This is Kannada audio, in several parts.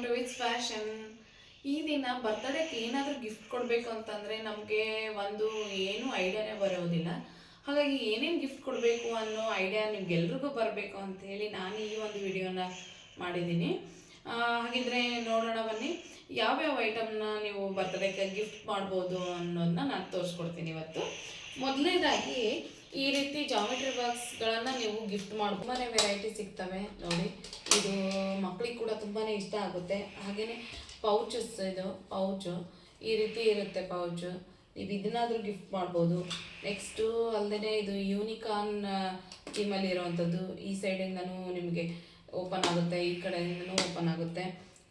Welcome to which fashion. ಈ ದಿನ ಬರ್ತಡೇಗೆ ಏನಾದರೂ ಗಿಫ್ಟ್ ಕೊಡಬೇಕು ಅಂತಂದರೆ ನಮಗೆ ಒಂದು ಏನು ಐಡಿಯಾನೇ ಬರೋದಿಲ್ಲ. ಹಾಗಾಗಿ ಏನೇನು ಗಿಫ್ಟ್ ಕೊಡಬೇಕು ಅನ್ನೋ ಐಡಿಯಾ ನಿಮ್ಗೆಲ್ರಿಗೂ ಬರಬೇಕು ಅಂತ ಹೇಳಿ ನಾನು ಈ ಒಂದು ವಿಡಿಯೋನ ಮಾಡಿದ್ದೀನಿ. ಹಾಗಿದ್ರೆ ನೋಡೋಣ ಬನ್ನಿ, ಯಾವ್ಯಾವ ಐಟಮ್ನ ನೀವು ಬರ್ತಡೇಗೆ ಗಿಫ್ಟ್ ಮಾಡ್ಬೋದು ಅನ್ನೋದನ್ನ ನಾನು ತೋರಿಸ್ಕೊಡ್ತೀನಿ ಇವತ್ತು. ಮೊದಲನೇದಾಗಿ ಈ ರೀತಿ ಜಾಮೆಟ್ರಿ ಬಾಕ್ಸ್ಗಳನ್ನು ನೀವು ಗಿಫ್ಟ್ ಮಾಡಿ ತುಂಬಾ ವೆರೈಟಿ ಸಿಗ್ತವೆ ನೋಡಿ. ಇದು ಮಕ್ಕಳಿಗೆ ಕೂಡ ತುಂಬಾ ಇಷ್ಟ ಆಗುತ್ತೆ. ಹಾಗೆಯೇ ಪೌಚಸ್, ಇದು ಪೌಚು ಈ ರೀತಿ ಇರುತ್ತೆ. ಪೌಚು ನೀವು ಇದನ್ನಾದರೂ ಗಿಫ್ಟ್ ಮಾಡ್ಬೋದು. ನೆಕ್ಸ್ಟು ಅಲ್ಲದೆ ಇದು ಯೂನಿಕಾರ್ನ್ ಥೀಮಲ್ಲಿ ಇರೋವಂಥದ್ದು. ಈ ಸೈಡಿಂದನೂ ನಿಮಗೆ ಓಪನ್ ಆಗುತ್ತೆ, ಈ ಕಡೆಯಿಂದನೂ ಓಪನ್ ಆಗುತ್ತೆ.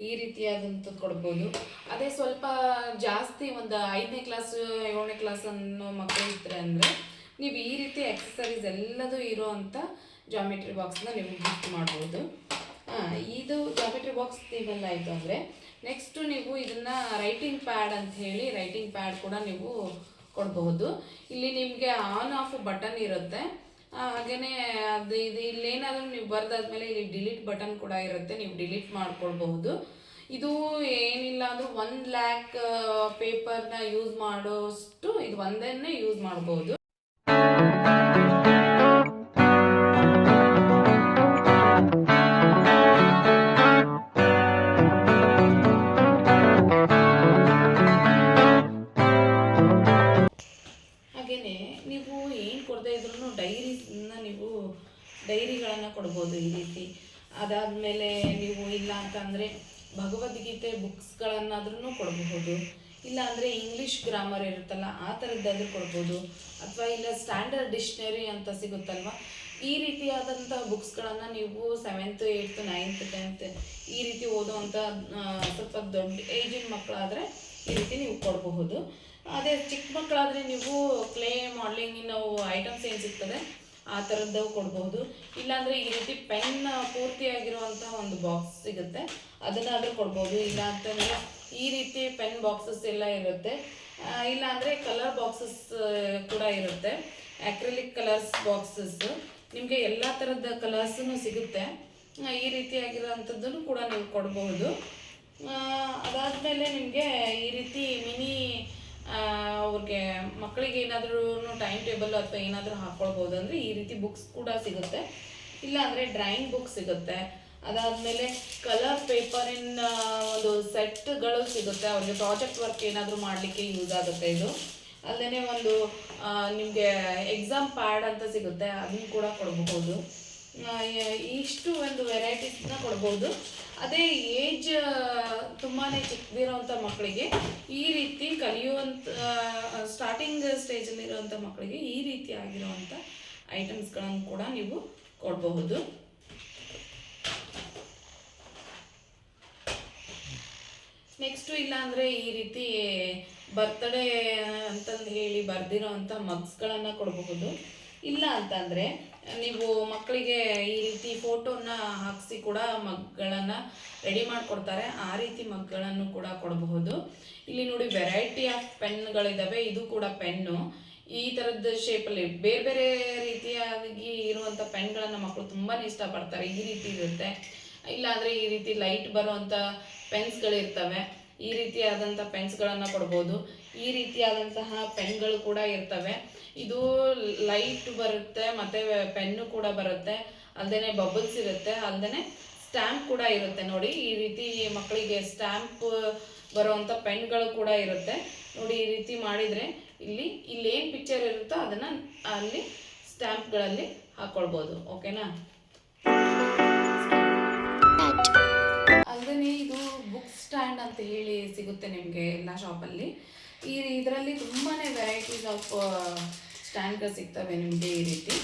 ಈ ರೀತಿಯಾದಂಥದ್ದು ಕೊಡ್ಬೋದು. ಅದೇ ಸ್ವಲ್ಪ ಜಾಸ್ತಿ ಒಂದು 5ನೇ ಕ್ಲಾಸ್ 7ನೇ ಕ್ಲಾಸ್ ಅನ್ನೋ ಮಕ್ಕಳು ಇರ್ತಾರೆ ಅಂದರೆ ನೀವು ಈ ರೀತಿ ಎಕ್ಸಸರೀಸ್ ಎಲ್ಲದೂ ಇರೋ ಅಂಥ ಜಾಮೆಟ್ರಿ ಬಾಕ್ಸ್ನ ನೀವು ಗಿಫ್ಟ್ ಮಾಡ್ಬೋದು. ಇದು ಜಾಮೆಟ್ರಿ ಬಾಕ್ಸ್ ಥೀಮಲ್ಲಿ ಆಯಿತು ಅಂದರೆ ನೆಕ್ಸ್ಟು ನೀವು ಇದನ್ನು ರೈಟಿಂಗ್ ಪ್ಯಾಡ್ ಅಂತ ಹೇಳಿ ರೈಟಿಂಗ್ ಪ್ಯಾಡ್ ಕೂಡ ನೀವು ಕೊಡಬಹುದು. ಇಲ್ಲಿ ನಿಮಗೆ ಆನ್ ಆಫ್ ಬಟನ್ ಇರುತ್ತೆ. ಹಾಗೆಯೇ ಇದು ಇಲ್ಲೇನಾದರೂ ನೀವು ಬರೆದಾದ್ಮೇಲೆ ಇಲ್ಲಿ ಡಿಲೀಟ್ ಬಟನ್ ಕೂಡ ಇರುತ್ತೆ, ನೀವು ಡಿಲೀಟ್ ಮಾಡ್ಕೊಳ್ಬಹುದು. ಇದು ಏನಿಲ್ಲ ಅಂದರೂ 1 lakh ಪೇಪರ್ನ ಯೂಸ್ ಮಾಡೋಷ್ಟು ಇದು ಒಂದನ್ನೇ ಯೂಸ್ ಮಾಡ್ಬೋದು. ಹಾಗೆಯೇ ನೀವು ಏನು ಕೊಡದೇ ಇದ್ರೂ ಡೈರಿಗಳನ್ನು ಕೊಡ್ಬೋದು ಈ ರೀತಿ. ಅದಾದಮೇಲೆ ನೀವು ಇಲ್ಲ ಅಂತಂದರೆ ಭಗವದ್ಗೀತೆ ಬುಕ್ಸ್ಗಳನ್ನಾದ್ರೂ ಕೊಡಬಹುದು. ಇಲ್ಲ ಅಂದರೆ ಇಂಗ್ಲೀಷ್ ಗ್ರಾಮರ್ ಇರುತ್ತಲ್ಲ ಆ ಥರದ್ದಾದರೂ ಕೊಡ್ಬೋದು. ಅಥವಾ ಇಲ್ಲ ಸ್ಟ್ಯಾಂಡರ್ಡ್ ಡಿಕ್ಷನರಿ ಅಂತ ಸಿಗುತ್ತಲ್ವ, ಈ ರೀತಿಯಾದಂಥ ಬುಕ್ಸ್ಗಳನ್ನು ನೀವು 7th 8th 9th 10th ಈ ರೀತಿ ಓದುವಂಥ ಸ್ವಲ್ಪ ದೊಡ್ಡ ಏಜಿನ ಮಕ್ಕಳಾದರೆ ಈ ರೀತಿ ನೀವು ಕೊಡಬಹುದು. ಅದೇ ಚಿಕ್ಕ ಮಕ್ಕಳಾದರೆ ನೀವು ಕ್ಲೇ ಮಾಡಲಿಂಗಿನ ಐಟಮ್ಸ್ ಏನು ಸಿಗ್ತದೆ ಆ ಥರದ್ದು ಕೊಡ್ಬೋದು. ಇಲ್ಲಾಂದರೆ ಈ ರೀತಿ ಪೆನ್ ಪೂರ್ತಿಯಾಗಿರುವಂಥ ಒಂದು ಬಾಕ್ಸ್ ಸಿಗುತ್ತೆ, ಅದನ್ನಾದರೂ ಕೊಡ್ಬೋದು. ಇಲ್ಲ ಅಂತಂದರೆ ಈ ರೀತಿ ಪೆನ್ ಬಾಕ್ಸಸ್ ಎಲ್ಲ ಇರುತ್ತೆ. ಇಲ್ಲಾಂದರೆ ಕಲರ್ ಬಾಕ್ಸಸ್ ಕೂಡ ಇರುತ್ತೆ, ಆಕ್ರಿಲಿಕ್ ಕಲರ್ಸ್ ಬಾಕ್ಸಸ್. ನಿಮಗೆ ಎಲ್ಲ ಥರದ ಕಲರ್ಸೂ ಸಿಗುತ್ತೆ. ಈ ರೀತಿಯಾಗಿರೋವಂಥದ್ದನ್ನು ಕೂಡ ನೀವು ಕೊಡಬಹುದು. ಅದಾದಮೇಲೆ ನಿಮಗೆ ಈ ರೀತಿ ಮಿನಿ ಅವ್ರಿಗೆ ಮಕ್ಕಳಿಗೆ ಏನಾದರೂ ಟೈಮ್ ಟೇಬಲ್ ಅಥವಾ ಏನಾದರೂ ಹಾಕ್ಕೊಳ್ಬೋದು ಅಂದರೆ ಈ ರೀತಿ ಬುಕ್ಸ್ ಕೂಡ ಸಿಗುತ್ತೆ. ಇಲ್ಲಾಂದರೆ ಡ್ರಾಯಿಂಗ್ ಬುಕ್ ಸಿಗುತ್ತೆ. ಅದಾದಮೇಲೆ ಕಲರ್ ಪೇಪರಿನ ಒಂದು ಸೆಟ್ಗಳು ಸಿಗುತ್ತೆ, ಅವ್ರಿಗೆ ಪ್ರಾಜೆಕ್ಟ್ ವರ್ಕ್ ಏನಾದರೂ ಮಾಡಲಿಕ್ಕೆ ಯೂಸ್ ಆಗುತ್ತೆ ಇದು. ಅಲ್ಲದೆ ಒಂದು ನಿಮಗೆ ಎಕ್ಸಾಮ್ ಪ್ಯಾಡ್ ಅಂತ ಸಿಗುತ್ತೆ, ಅದನ್ನು ಕೂಡ ಕೊಡಬಹುದು. ಇಷ್ಟು ಒಂದು ವೆರೈಟೀಸ್ನ ಕೊಡ್ಬೋದು. ಅದೇ ಏಜ್ ತುಂಬಾ ಚಿಕ್ಕದಿರೋವಂಥ ಮಕ್ಕಳಿಗೆ ಈ ರೀತಿ ಕಲಿಯುವಂಥ ಸ್ಟಾರ್ಟಿಂಗ್ ಸ್ಟೇಜಲ್ಲಿರುವಂಥ ಮಕ್ಕಳಿಗೆ ಈ ರೀತಿ ಆಗಿರುವಂಥ ಐಟಮ್ಸ್ಗಳನ್ನು ಕೂಡ ನೀವು ಕೊಡಬಹುದು. ನೆಕ್ಸ್ಟು ಇಲ್ಲಾಂದರೆ ಈ ರೀತಿ ಬರ್ತ್ಡೇ ಅಂತಂದು ಹೇಳಿ ಬರೆದಿರೋವಂಥ ಮಗ್ಸ್ಗಳನ್ನು ಕೊಡಬಹುದು. ಇಲ್ಲ ಅಂತಂದರೆ ನೀವು ಮಕ್ಕಳಿಗೆ ಈ ರೀತಿ ಫೋಟೋನ ಹಾಕಿಸಿ ಕೂಡ ಮಗ್ಗಳನ್ನು ರೆಡಿ ಮಾಡಿಕೊಡ್ತಾರೆ, ಆ ರೀತಿ ಮಗ್ಗಳನ್ನು ಕೂಡ ಕೊಡಬಹುದು. ಇಲ್ಲಿ ನೋಡಿ ವೆರೈಟಿ ಆಫ್ ಪೆನ್ಗಳಿದ್ದಾವೆ. ಇದು ಕೂಡ ಪೆನ್ನು ಈ ಥರದ ಶೇಪಲ್ಲಿ ಬೇರೆ ಬೇರೆ ರೀತಿಯಾಗಿ ಇರುವಂಥ ಪೆನ್ಗಳನ್ನು ಮಕ್ಕಳು ತುಂಬಾ ಇಷ್ಟಪಡ್ತಾರೆ. ಈ ರೀತಿ ಇರುತ್ತೆ. ಇಲ್ಲಾಂದರೆ ಈ ರೀತಿ ಲೈಟ್ ಬರುವಂಥ ಪೆನ್ಸ್ಗಳಿರ್ತವೆ, ಈ ರೀತಿಯಾದಂಥ ಪೆನ್ಸ್ಗಳನ್ನು ಕೊಡ್ಬೋದು. ಈ ರೀತಿಯಾದಂತಹ ಪೆನ್ಗಳು ಕೂಡ ಇರ್ತವೆ. ಇದು ಲೈಟ್ ಬರುತ್ತೆ ಮತ್ತು ಪೆನ್ನು ಕೂಡ ಬರುತ್ತೆ, ಅಲ್ಲದೆ ಬಬಲ್ಸ್ ಇರುತ್ತೆ, ಅಲ್ಲದೆ ಸ್ಟ್ಯಾಂಪ್ ಕೂಡ ಇರುತ್ತೆ. ನೋಡಿ ಈ ರೀತಿ ಮಕ್ಕಳಿಗೆ ಸ್ಟ್ಯಾಂಪ್ ಬರುವಂಥ ಪೆನ್ಗಳು ಕೂಡ ಇರುತ್ತೆ. ನೋಡಿ ಈ ರೀತಿ ಮಾಡಿದರೆ ಇಲ್ಲೇನು ಪಿಕ್ಚರ್ ಇರುತ್ತೋ ಅದನ್ನು ಅಲ್ಲಿ ಸ್ಟ್ಯಾಂಪ್ಗಳಲ್ಲಿ ಹಾಕ್ಕೊಳ್ಬೋದು. ಓಕೆನಾ? ಅಲ್ಲದೆ ಇದು ಬುಕ್ ಸ್ಟ್ಯಾಂಡ್ ಅಂತ ಹೇಳಿ ಸಿಗುತ್ತೆ ನಿಮಗೆ ಎಲ್ಲ ಶಾಪಲ್ಲಿ. ಇದರಲ್ಲಿ ತುಂಬಾ ವೆರೈಟೀಸ್ ಆಫ್ ಸ್ಟ್ಯಾಂಡ್ಗಳು ಸಿಗ್ತವೆ ನಿಮಗೆ. ಈ ರೀತಿ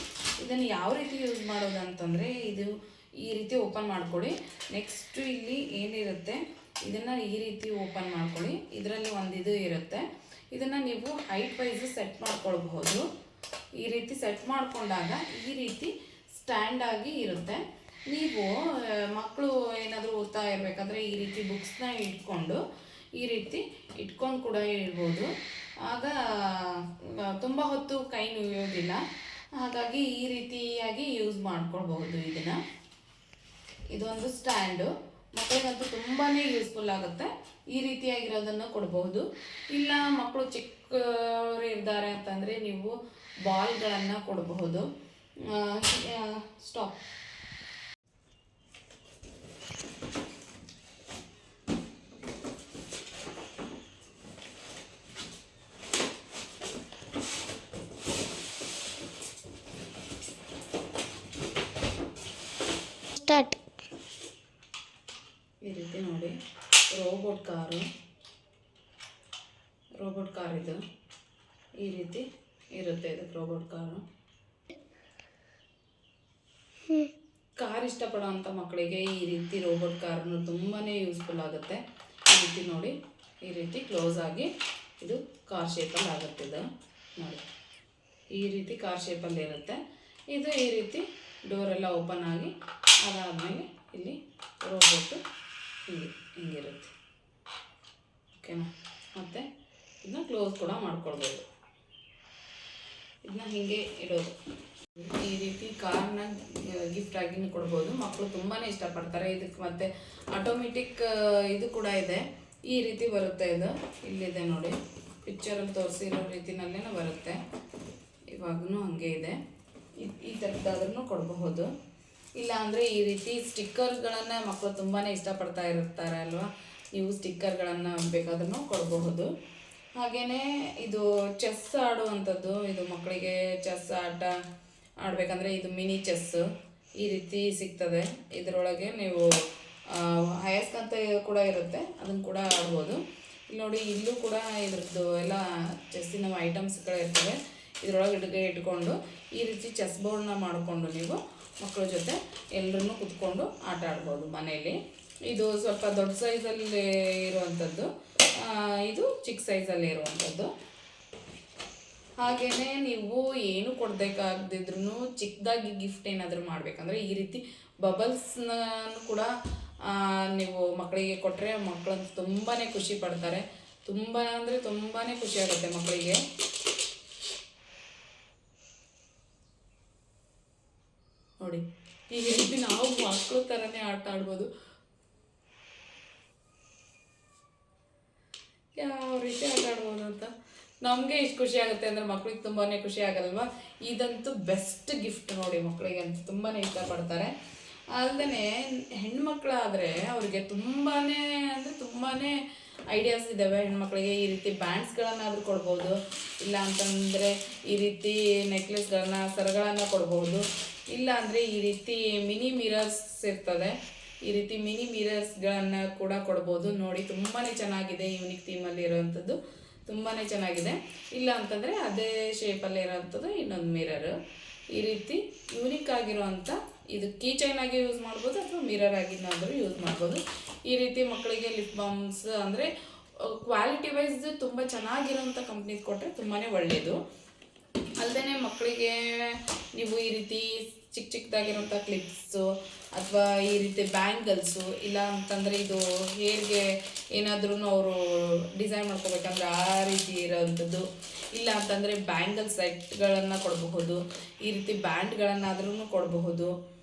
ಇದನ್ನು ಯಾವ ರೀತಿ ಯೂಸ್ ಮಾಡೋದು ಅಂತಂದರೆ ಇದು ಈ ರೀತಿ ಓಪನ್ ಮಾಡ್ಕೊಳ್ಳಿ. ನೆಕ್ಸ್ಟು ಇಲ್ಲಿ ಏನಿರುತ್ತೆ ಇದನ್ನು ಈ ರೀತಿ ಓಪನ್ ಮಾಡ್ಕೊಳ್ಳಿ. ಇದರಲ್ಲಿ ಒಂದು ಇದು ಇರುತ್ತೆ, ಇದನ್ನು ನೀವು ಹೈಟ್ ವೈಸ್ ಸೆಟ್ ಮಾಡ್ಕೊಳ್ಬಹುದು. ಈ ರೀತಿ ಸೆಟ್ ಮಾಡಿಕೊಂಡಾಗ ಈ ರೀತಿ ಸ್ಟ್ಯಾಂಡ್ ಆಗಿ ಇರುತ್ತೆ. ನೀವು ಮಕ್ಕಳು ಏನಾದರೂ ಓದ್ತಾ ಇರಬೇಕಾದ್ರೆ ಈ ರೀತಿ ಬುಕ್ಸ್ನ ಇಟ್ಕೊಂಡು ಕೂಡ ಇರ್ಬೋದು. ಆಗ ತುಂಬ ಹೊತ್ತು ಕೈ ನುಯ್ಯೋದಿಲ್ಲ. ಹಾಗಾಗಿ ಈ ರೀತಿಯಾಗಿ ಯೂಸ್ ಮಾಡ್ಕೊಳ್ಬಹುದು ಇದನ್ನು. ಇದೊಂದು ಸ್ಟ್ಯಾಂಡು. ಮಕ್ಕಳಿಗಂತೂ ತುಂಬಾ ಯೂಸ್ಫುಲ್ ಆಗುತ್ತೆ. ಈ ರೀತಿಯಾಗಿರೋದನ್ನು ಕೊಡಬಹುದು. ಇಲ್ಲ ಮಕ್ಕಳು ಚಿಕ್ಕವರು ಇದ್ದಾರೆ ಅಂತಂದರೆ ನೀವು ಬಾಲ್ಗಳನ್ನು ಕೊಡಬಹುದು. ಸ್ಟಾಪ್. ಸ್ಟಾರ್ಟ್. ಈ ರೀತಿ ನೋಡಿ, ರೋಬೋಟ್ ಕಾರ್ ಇದು ಈ ರೀತಿ ಇರುತ್ತೆ. ಇದಕ್ಕೆ ರೋಬೋಟ್ ಕಾರ್ ಇಷ್ಟಪಡೋವಂಥ ಮಕ್ಕಳಿಗೆ ಈ ರೀತಿ ರೋಬೋಟ್ ಕಾರನ್ನು ತುಂಬಾ ಯೂಸ್ಫುಲ್ ಆಗುತ್ತೆ. ಈ ರೀತಿ ನೋಡಿ, ಈ ರೀತಿ ಕ್ಲೋಸ್ ಆಗಿ ಇದು ಕಾರ್ ಶೇಪಲ್ಲಿ ಆಗುತ್ತೆ. ಇದು ನೋಡಿ, ಈ ರೀತಿ ಕಾರ್ ಶೇಪಲ್ಲಿ ಇರುತ್ತೆ. ಇದು ಈ ರೀತಿ ಡೋರೆಲ್ಲ ಓಪನ್ ಆಗಿ ಅದಾದಮೇಲೆ ಇಲ್ಲಿ ರೋಬೋಟು ಹಿಂಗಿರುತ್ತೆ. ಓಕೆನಾ? ಮತ್ತು ಇದನ್ನ ಕ್ಲೋಸ್ ಕೂಡ ಮಾಡ್ಕೊಳ್ಬೋದು. ಇದನ್ನ ಹೀಗೆ ಇಡೋದು. ಈ ರೀತಿ ಕಾರ್ನ ಗಿಫ್ಟ್ ಆಗಿ ಕೊಡ್ಬೋದು. ಮಕ್ಕಳು ತುಂಬಾ ಇಷ್ಟಪಡ್ತಾರೆ. ಇದಕ್ಕೆ ಮತ್ತು ಆಟೋಮೆಟಿಕ್ ಇದು ಕೂಡ ಇದೆ. ಈ ರೀತಿ ಬರುತ್ತೆ. ಇದು ಇಲ್ಲಿದೆ ನೋಡಿ, ಪಿಕ್ಚರಲ್ಲಿ ತೋರಿಸಿರೋ ರೀತಿನಲ್ಲೇ ಬರುತ್ತೆ. ಇವಾಗೂ ಹಾಗೆ ಇದೆ. ಈ ಥರದ್ದಾದ್ರೂ ಕೊಡಬಹುದು. ಇಲ್ಲ ಅಂದರೆ ಈ ರೀತಿ ಸ್ಟಿಕ್ಕರ್ಗಳನ್ನು ಮಕ್ಕಳು ತುಂಬಾ ಇಷ್ಟಪಡ್ತಾ ಇರ್ತಾರೆ ಅಲ್ವಾ, ನೀವು ಸ್ಟಿಕ್ಕರ್ಗಳನ್ನು ಬೇಕಾದ್ರೂ ಕೊಡಬಹುದು. ಹಾಗೆಯೇ ಇದು ಚೆಸ್ ಆಡುವಂಥದ್ದು. ಇದು ಮಕ್ಕಳಿಗೆ ಚೆಸ್ ಆಟ ಆಡಬೇಕಂದ್ರೆ ಇದು ಮಿನಿ ಚೆಸ್ಸು ಈ ರೀತಿ ಸಿಗ್ತದೆ. ಇದರೊಳಗೆ ನೀವು ಹಯಸ್ಕ್ ಅಂತ ಕೂಡ ಇರುತ್ತೆ, ಅದನ್ನು ಕೂಡ ಆಡ್ಬೋದು. ಇಲ್ಲಿ ನೋಡಿ, ಇಲ್ಲೂ ಕೂಡ ಇದ್ರದ್ದು ಎಲ್ಲ ಚೆಸ್ಸಿನ ಐಟಮ್ಸ್ಗಳಿರ್ತವೆ. ಇದರೊಳಗೆ ಇಟ್ಕೊಂಡು ಈ ರೀತಿ ಚೆಸ್ ಬೋರ್ಡ್ನ ಮಾಡಿಕೊಂಡು ನೀವು ಮಕ್ಕಳ ಜೊತೆ ಎಲ್ಲರನ್ನೂ ಕುತ್ಕೊಂಡು ಆಟ ಆಡ್ಬೋದು ಮನೆಯಲ್ಲಿ. ಇದು ಸ್ವಲ್ಪ ದೊಡ್ಡ ಸೈಜಲ್ಲಿ ಇರುವಂಥದ್ದು, ಇದು ಚಿಕ್ಕ ಸೈಜಲ್ಲಿ ಇರುವಂಥದ್ದು. ಹಾಗೆಯೇ ನೀವು ಏನು ಕೊಡಬೇಕಾಗದಿದ್ರೂ ಚಿಕ್ಕದಾಗಿ ಗಿಫ್ಟ್ ಏನಾದರೂ ಮಾಡಬೇಕಂದ್ರೆ ಈ ರೀತಿ ಬಬಲ್ಸ್ನ ಕೂಡ ನೀವು ಮಕ್ಕಳಿಗೆ ಕೊಟ್ಟರೆ ಮಕ್ಕಳಂತೂ ತುಂಬಾ ಖುಷಿ ಪಡ್ತಾರೆ. ತುಂಬ ಅಂದರೆ ತುಂಬಾ ಖುಷಿ ಆಗುತ್ತೆ ಮಕ್ಕಳಿಗೆ. ನೋಡಿ, ಈ ರೀತಿ ನಾವು ಮಕ್ಕಳು ಥರನೇ ಆಟ ಆಡ್ಬೋದು. ಯಾವ ರೀತಿ ಆಟ ಆಡ್ಬೋದು ಅಂತ ನಮಗೆ ಇಷ್ಟು ಖುಷಿ ಆಗುತ್ತೆ ಅಂದರೆ ಮಕ್ಕಳಿಗೆ ತುಂಬಾ ಖುಷಿ ಆಗಲ್ವಾ? ಇದಂತೂ ಬೆಸ್ಟ್ ಗಿಫ್ಟ್ ನೋಡಿ, ಮಕ್ಕಳಿಗೆ ಅಂತೂ ತುಂಬಾ ಇಷ್ಟಪಡ್ತಾರೆ. ಅಲ್ಲದೆ ಹೆಣ್ಮಕ್ಳಾದರೆ ಅವ್ರಿಗೆ ತುಂಬಾ ಅಂದರೆ ತುಂಬಾ ಐಡಿಯಾಸ್ ಇದ್ದಾವೆ. ಹೆಣ್ಮಕ್ಳಿಗೆ ಈ ರೀತಿ ಬ್ಯಾಂಡ್ಸ್ಗಳನ್ನಾದರೂ ಕೊಡ್ಬೋದು. ಇಲ್ಲ ಅಂತಂದರೆ ಈ ರೀತಿ ನೆಕ್ಲೆಸ್ಗಳನ್ನ, ಸರಗಳನ್ನು ಕೊಡ್ಬೋದು. ಇಲ್ಲ ಅಂದರೆ ಈ ರೀತಿ ಮಿನಿ ಮಿರರ್ಸ್ ಇರ್ತದೆ, ಈ ರೀತಿ ಮಿನಿ ಮಿರರ್ಸ್ಗಳನ್ನು ಕೂಡ ಕೊಡ್ಬೋದು. ನೋಡಿ, ತುಂಬಾ ಚೆನ್ನಾಗಿದೆ. ಯೂನಿಕ್ ಥೀಮಲ್ಲಿ ಇರೋವಂಥದ್ದು ತುಂಬಾ ಚೆನ್ನಾಗಿದೆ. ಇಲ್ಲ ಅಂತಂದರೆ ಅದೇ ಶೇಪಲ್ಲಿ ಇರೋವಂಥದ್ದು ಇನ್ನೊಂದು ಮಿರರು. ಈ ರೀತಿ ಯೂನಿಕ್ ಆಗಿರುವಂಥ ಇದು ಕೀ ಚೈನ್ ಆಗಿ ಯೂಸ್ ಮಾಡ್ಬೋದು ಅಥವಾ ಮಿರರ್ ಆಗಿನಾದರೂ ಯೂಸ್ ಮಾಡ್ಬೋದು. ಈ ರೀತಿ ಮಕ್ಕಳಿಗೆ ಲಿಪ್ ಬಾಮ್ಸ್ ಅಂದರೆ ಕ್ವಾಲಿಟಿ ವೈಸ್ ತುಂಬ ಚೆನ್ನಾಗಿರೋಂಥ ಕಂಪ್ನೀಸ್ ಕೊಟ್ಟರೆ ತುಂಬಾ ಒಳ್ಳೆಯದು. ಅಲ್ಲದೆ ಮಕ್ಕಳಿಗೆ ನೀವು ಈ ರೀತಿ ಚಿಕ್ಕ ಚಿಕ್ಕದಾಗಿರೋಂಥ ಕ್ಲಿಪ್ಸು ಅಥವಾ ಈ ರೀತಿ ಬ್ಯಾಂಗಲ್ಸು, ಇಲ್ಲ ಅಂತಂದರೆ ಇದು ಹೇರ್ಗೆ ಏನಾದ್ರೂ ಅವರು ಡಿಸೈನ್ ಮಾಡ್ಕೋಬೇಕಂದ್ರೆ ಆ ರೀತಿ ಇರೋವಂಥದ್ದು, ಇಲ್ಲ ಅಂತಂದರೆ ಬ್ಯಾಂಗಲ್ ಸೆಟ್ಗಳನ್ನು ಕೊಡಬಹುದು. ಈ ರೀತಿ ಬ್ಯಾಂಡ್ಗಳನ್ನಾದ್ರೂ ಕೊಡಬಹುದು.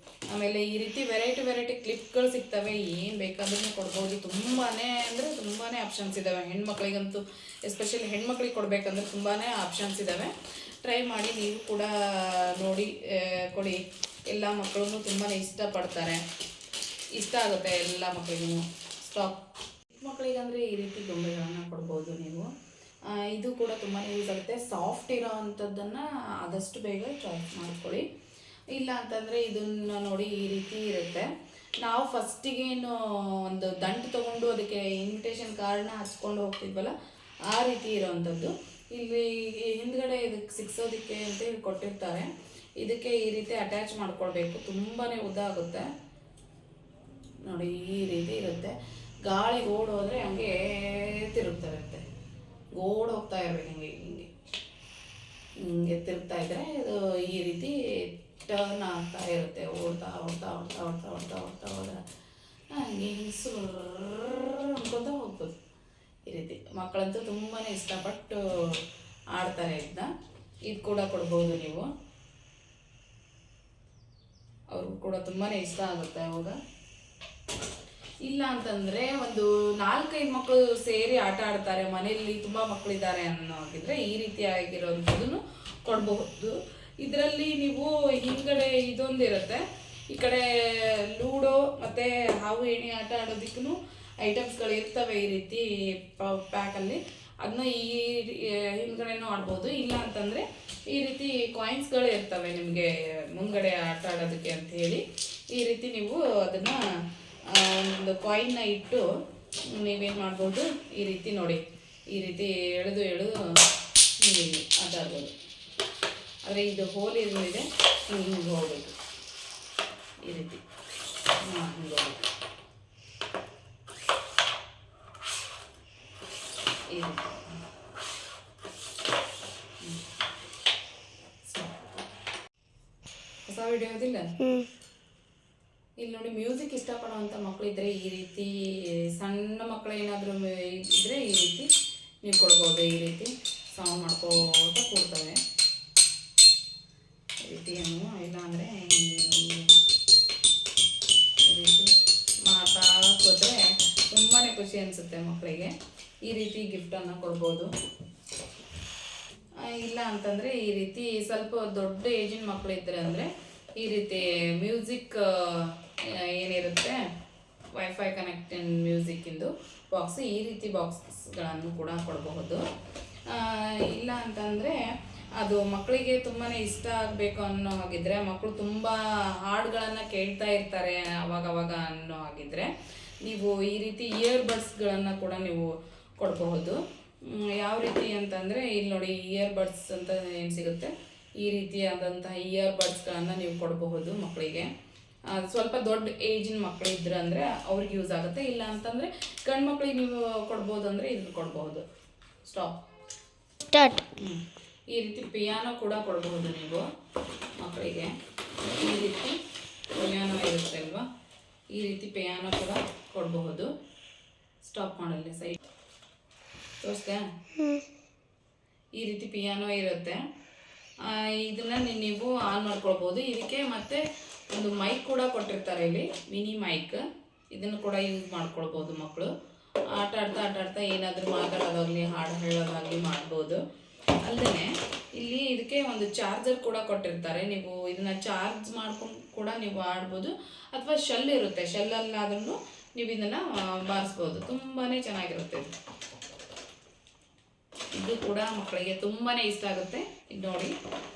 ಆಮೇಲೆ ಈ ರೀತಿ ವೆರೈಟಿ ಕ್ಲಿಪ್ಗಳು ಸಿಗ್ತವೆ. ಏನು ಬೇಕಾದ್ರೂ ಕೊಡ್ಬೋದು. ತುಂಬಾ ಅಂದರೆ ತುಂಬಾ ಆಪ್ಷನ್ಸ್ ಇದ್ದಾವೆ. ಹೆಣ್ಮಕ್ಳಿಗಂತೂ ಎಸ್ಪೆಷಲಿ ಹೆಣ್ಮಕ್ಳಿಗೆ ಕೊಡಬೇಕಂದ್ರೆ ತುಂಬಾ ಆಪ್ಷನ್ಸ್ ಇದ್ದಾವೆ. ಟ್ರೈ ಮಾಡಿ, ನೀವು ಕೂಡ ನೋಡಿ ಕೊಡಿ. ಎಲ್ಲ ಮಕ್ಕಳೂ ತುಂಬಾ ಇಷ್ಟಪಡ್ತಾರೆ, ಇಷ್ಟ ಆಗುತ್ತೆ ಎಲ್ಲ ಮಕ್ಕಳಿಗೂ. ಸ್ಟಾಪ್. ಚಿಕ್ಕ ಮಕ್ಕಳಿಗಂದರೆ ಈ ರೀತಿ ಗೊಂಬೆಗಳನ್ನು ಕೊಡ್ಬೋದು ನೀವು. ಇದು ಕೂಡ ತುಂಬಾ ಯೂಸ್ ಆಗುತ್ತೆ. ಸಾಫ್ಟ್ ಇರೋ ಅಂಥದ್ದನ್ನು ಆದಷ್ಟು ಬೇಗ ಚಾಯ್ಸ್ ಮಾಡ್ಕೊಳ್ಳಿ. ಇಲ್ಲ ಅಂತಂದರೆ ಇದನ್ನು ನೋಡಿ, ಈ ರೀತಿ ಇರುತ್ತೆ. ನಾವು ಫಸ್ಟಿಗೇನು ಒಂದು ದಂಟು ತೊಗೊಂಡು ಅದಕ್ಕೆ ಇನ್ವಿಟೇಷನ್ ಕಾರ್ಡ್ನ ಹಚ್ಕೊಂಡು ಹೋಗ್ತಿದ್ವಲ್ಲ, ಆ ರೀತಿ ಇರೋವಂಥದ್ದು. ಇಲ್ಲಿ ಹಿಂದ್ಗಡೆ ಇದಕ್ಕೆ ಸಿಕ್ಸೋದಕ್ಕೆ ಅಂತ ಹೇಳಿ ಕೊಟ್ಟಿರ್ತಾರೆ. ಇದಕ್ಕೆ ಈ ರೀತಿ ಅಟ್ಯಾಚ್ ಮಾಡ್ಕೊಳ್ಬೇಕು. ತುಂಬಾ ಉದ್ದ ಆಗುತ್ತೆ ನೋಡಿ, ಈ ರೀತಿ ಇರುತ್ತೆ. ಗಾಳಿ ಓಡೋದ್ರೆ ಹಂಗೆ ತಿರುಗ್ತಾ ಓಡ್ ಹೋಗ್ತಾ ಇರ್ಬೇಕು. ಹಿಂಗೆ ತಿರುಗ್ತಾ ಇದ್ರೆ ಇದು ಈ ರೀತಿ ಟರ್ನ್ ಆಗ್ತಾ ಇರುತ್ತೆ. ಓಡ್ತಾ ಹೋದ್ರೆ ಹಂಗೆ ಅನ್ಕೊತ ಹೋಗ್ಬೋದು. ಈ ರೀತಿ ಮಕ್ಕಳಂತೂ ತುಂಬಾ ಇಷ್ಟಪಟ್ಟು ಆಡ್ತಾರೆ. ಇದು ಕೂಡ ಕೊಡ್ಬೋದು ನೀವು. ಅವ್ರಿಗೂ ಕೂಡ ತುಂಬಾ ಇಷ್ಟ ಆಗುತ್ತೆ ಅವಾಗ. ಇಲ್ಲ ಅಂತಂದರೆ ಒಂದು 4-5 ಮಕ್ಕಳು ಸೇರಿ ಆಟ ಆಡ್ತಾರೆ, ಮನೆಯಲ್ಲಿ ತುಂಬ ಮಕ್ಕಳಿದ್ದಾರೆ ಅನ್ನೋಗಿದ್ರೆ ಈ ರೀತಿಯಾಗಿರೋಂಥದ್ದನ್ನು ಕೊಡಬಹುದು. ಇದರಲ್ಲಿ ನೀವು ಹಿಂಗಡೆ ಇದೊಂದಿರುತ್ತೆ, ಈ ಕಡೆ ಲೂಡೋ ಮತ್ತು ಹಾವು ಏಣಿ ಆಟ ಆಡೋದಕ್ಕೂ ಐಟಮ್ಸ್ಗಳು ಇರ್ತವೆ ಈ ರೀತಿ ಪ್ಯಾಕಲ್ಲಿ. ಅದನ್ನ ಈ ಹಿಂದ್ಗಡೆನೂ ಆಡ್ಬೋದು. ಇಲ್ಲ ಅಂತಂದರೆ ಈ ರೀತಿ ಕಾಯಿನ್ಸ್ಗಳು ಇರ್ತವೆ ನಿಮಗೆ ಮುಂದ್ಗಡೆ ಆಟ ಆಡೋದಕ್ಕೆ ಅಂತ ಹೇಳಿ. ಈ ರೀತಿ ನೀವು ಅದನ್ನು ಒಂದು ಕಾಯಿನ್ನ ಇಟ್ಟು ನೀವೇನು ಮಾಡ್ಬೋದು, ಈ ರೀತಿ ನೋಡಿ, ಈ ರೀತಿ ಎಳೆದು ಹಿಂಗೆ ಆಟ ಆಡ್ಬೋದು. ಆದರೆ ಇದು ಹೋಲ್ ಇದೆ, ಹಿಂಗೆ ಹೋಗ್ಬೇಕು, ಈ ರೀತಿ ಹಿಂಗೆ ಹೋಗ್ಬೇಕು, ಈ ರೀತಿ. ಹೊಸ ವಿಡಿಯೋ ಅದಿಲ್ಲ, ಇಲ್ಲಿ ನೋಡಿ. ಮ್ಯೂಸಿಕ್ ಇಷ್ಟಪಡುವಂಥ ಮಕ್ಕಳಿದ್ರೆ ಈ ರೀತಿ, ಸಣ್ಣ ಮಕ್ಕಳು ಏನಾದರೂ ಇದ್ದರೆ ಈ ರೀತಿ ನೀವು ಕೊಡ್ಬೋದು. ಈ ರೀತಿ ಸೌಂಡ್ ಮಾಡ್ಕೋತ ಕೂಡ್ತವೆ ಈ ರೀತಿ. ಇಲ್ಲ ಅಂದರೆ ಈ ರೀತಿ ಮಾಡ್ತಾ ಕೂತ್ರೆ ತುಂಬಾ ಖುಷಿ ಅನಿಸುತ್ತೆ ಮಕ್ಕಳಿಗೆ. ಈ ರೀತಿ ಗಿಫ್ಟನ್ನು ಕೊಡ್ಬೋದು. ಇಲ್ಲ ಅಂತಂದರೆ ಈ ರೀತಿ ಸ್ವಲ್ಪ ದೊಡ್ಡ ಏಜಿನ ಮಕ್ಕಳಿದ್ರೆ ಅಂದರೆ ಈ ರೀತಿ ಮ್ಯೂಸಿಕ್ ಏನಿರುತ್ತೆ, ವೈಫೈ ಕನೆಕ್ಟೆಡ್ ಮ್ಯೂಸಿಕ್ಕಿಂದು ಬಾಕ್ಸ್, ಈ ರೀತಿ ಬಾಕ್ಸ್ಗಳನ್ನು ಕೂಡ ಕೊಡಬಹುದು. ಇಲ್ಲ ಅಂತಂದರೆ ಅದು ಮಕ್ಕಳಿಗೆ ತುಂಬಾ ಇಷ್ಟ ಆಗಬೇಕು ಅನ್ನೋ ಹಾಗಿದ್ರೆ, ಮಕ್ಕಳು ತುಂಬ ಹಾಡುಗಳನ್ನು ಕೇಳ್ತಾ ಇರ್ತಾರೆ ಅವಾಗವಾಗ ಅನ್ನೋ ಹಾಗಿದ್ರೆ, ನೀವು ಈ ರೀತಿ ಇಯರ್ಬಡ್ಸ್ಗಳನ್ನು ಕೂಡ ನೀವು ಕೊಡಬಹುದು. ಯಾವ ರೀತಿ ಅಂತಂದರೆ ಇಲ್ಲಿ ನೋಡಿ, ಇಯರ್ಬಡ್ಸ್ ಅಂತ ಏನು ಸಿಗುತ್ತೆ, ಈ ರೀತಿಯಾದಂತಹ ಇಯರ್ಬಡ್ಸ್ಗಳನ್ನು ನೀವು ಕೊಡಬಹುದು ಮಕ್ಕಳಿಗೆ. ಸ್ವಲ್ಪ ದೊಡ್ಡ ಏಜಿನ ಮಕ್ಕಳಿದ್ರೆ ಅಂದರೆ ಅವ್ರಿಗೆ ಯೂಸ್ ಆಗುತ್ತೆ. ಇಲ್ಲ ಅಂತಂದರೆ ಗಂಡು ಮಕ್ಕಳಿಗೆ ನೀವು ಕೊಡ್ಬೋದು ಅಂದರೆ ಇದನ್ನು ಕೊಡ್ಬೋದು. ಸ್ಟಾರ್ಟ್. ಈ ರೀತಿ ಪಿಯಾನೋ ಕೂಡ ಕೊಡಬಹುದು ನೀವು ಮಕ್ಕಳಿಗೆ. ಈ ರೀತಿ ಪಿಯಾನೋ ಇರುತ್ತೆ ಅಲ್ವಾ, ಈ ರೀತಿ ಪಿಯಾನೋ ಕೂಡ ಕೊಡಬಹುದು. ಸ್ಟಾಪ್ ಮಾಡಲ್ಲ, ಸೈಡ್ ತೋರಿಸ್ದೆ. ಈ ರೀತಿ ಪಿಯಾನೋ ಇರುತ್ತೆ, ಇದನ್ನು ನೀವು ಆನ್ ಮಾಡ್ಕೊಳ್ಬೋದು. ಇದಕ್ಕೆ ಮತ್ತೆ ಒಂದು ಮೈಕ್ ಕೂಡ ಕೊಟ್ಟಿರ್ತಾರೆ ಇಲ್ಲಿ, ಮಿನಿ ಮೈಕ್. ಇದನ್ನು ಕೂಡ ಯೂಸ್ ಮಾಡ್ಕೊಳ್ಬೋದು ಮಕ್ಕಳು. ಆಟ ಆಡ್ತಾ ಏನಾದರೂ ಮಾತಾಡೋದಾಗಲಿ ಹಾಡು ಹೇಳೋದಾಗಲಿ ಮಾಡ್ಬೋದು. ಅಲ್ಲದೆ ಇಲ್ಲಿ ಇದಕ್ಕೆ ಒಂದು ಚಾರ್ಜರ್ ಕೂಡ ಕೊಟ್ಟಿರ್ತಾರೆ, ನೀವು ಇದನ್ನು ಚಾರ್ಜ್ ಮಾಡ್ಕೊಂಡು ಕೂಡ ನೀವು ಆಡ್ಬೋದು. ಅಥವಾ ಶೆಲ್ ಇರುತ್ತೆ, ಶೆಲ್ಲಲ್ಲಾದ್ರೂ ನೀವು ಇದನ್ನು ಬಾರಿಸ್ಬೋದು. ತುಂಬಾ ಚೆನ್ನಾಗಿರುತ್ತೆ ಇದು ಕೂಡ ಮಕ್ಕಳಿಗೆ ತುಂಬಾ ಇಷ್ಟ ಆಗುತ್ತೆ. ಇದು ನೋಡಿ,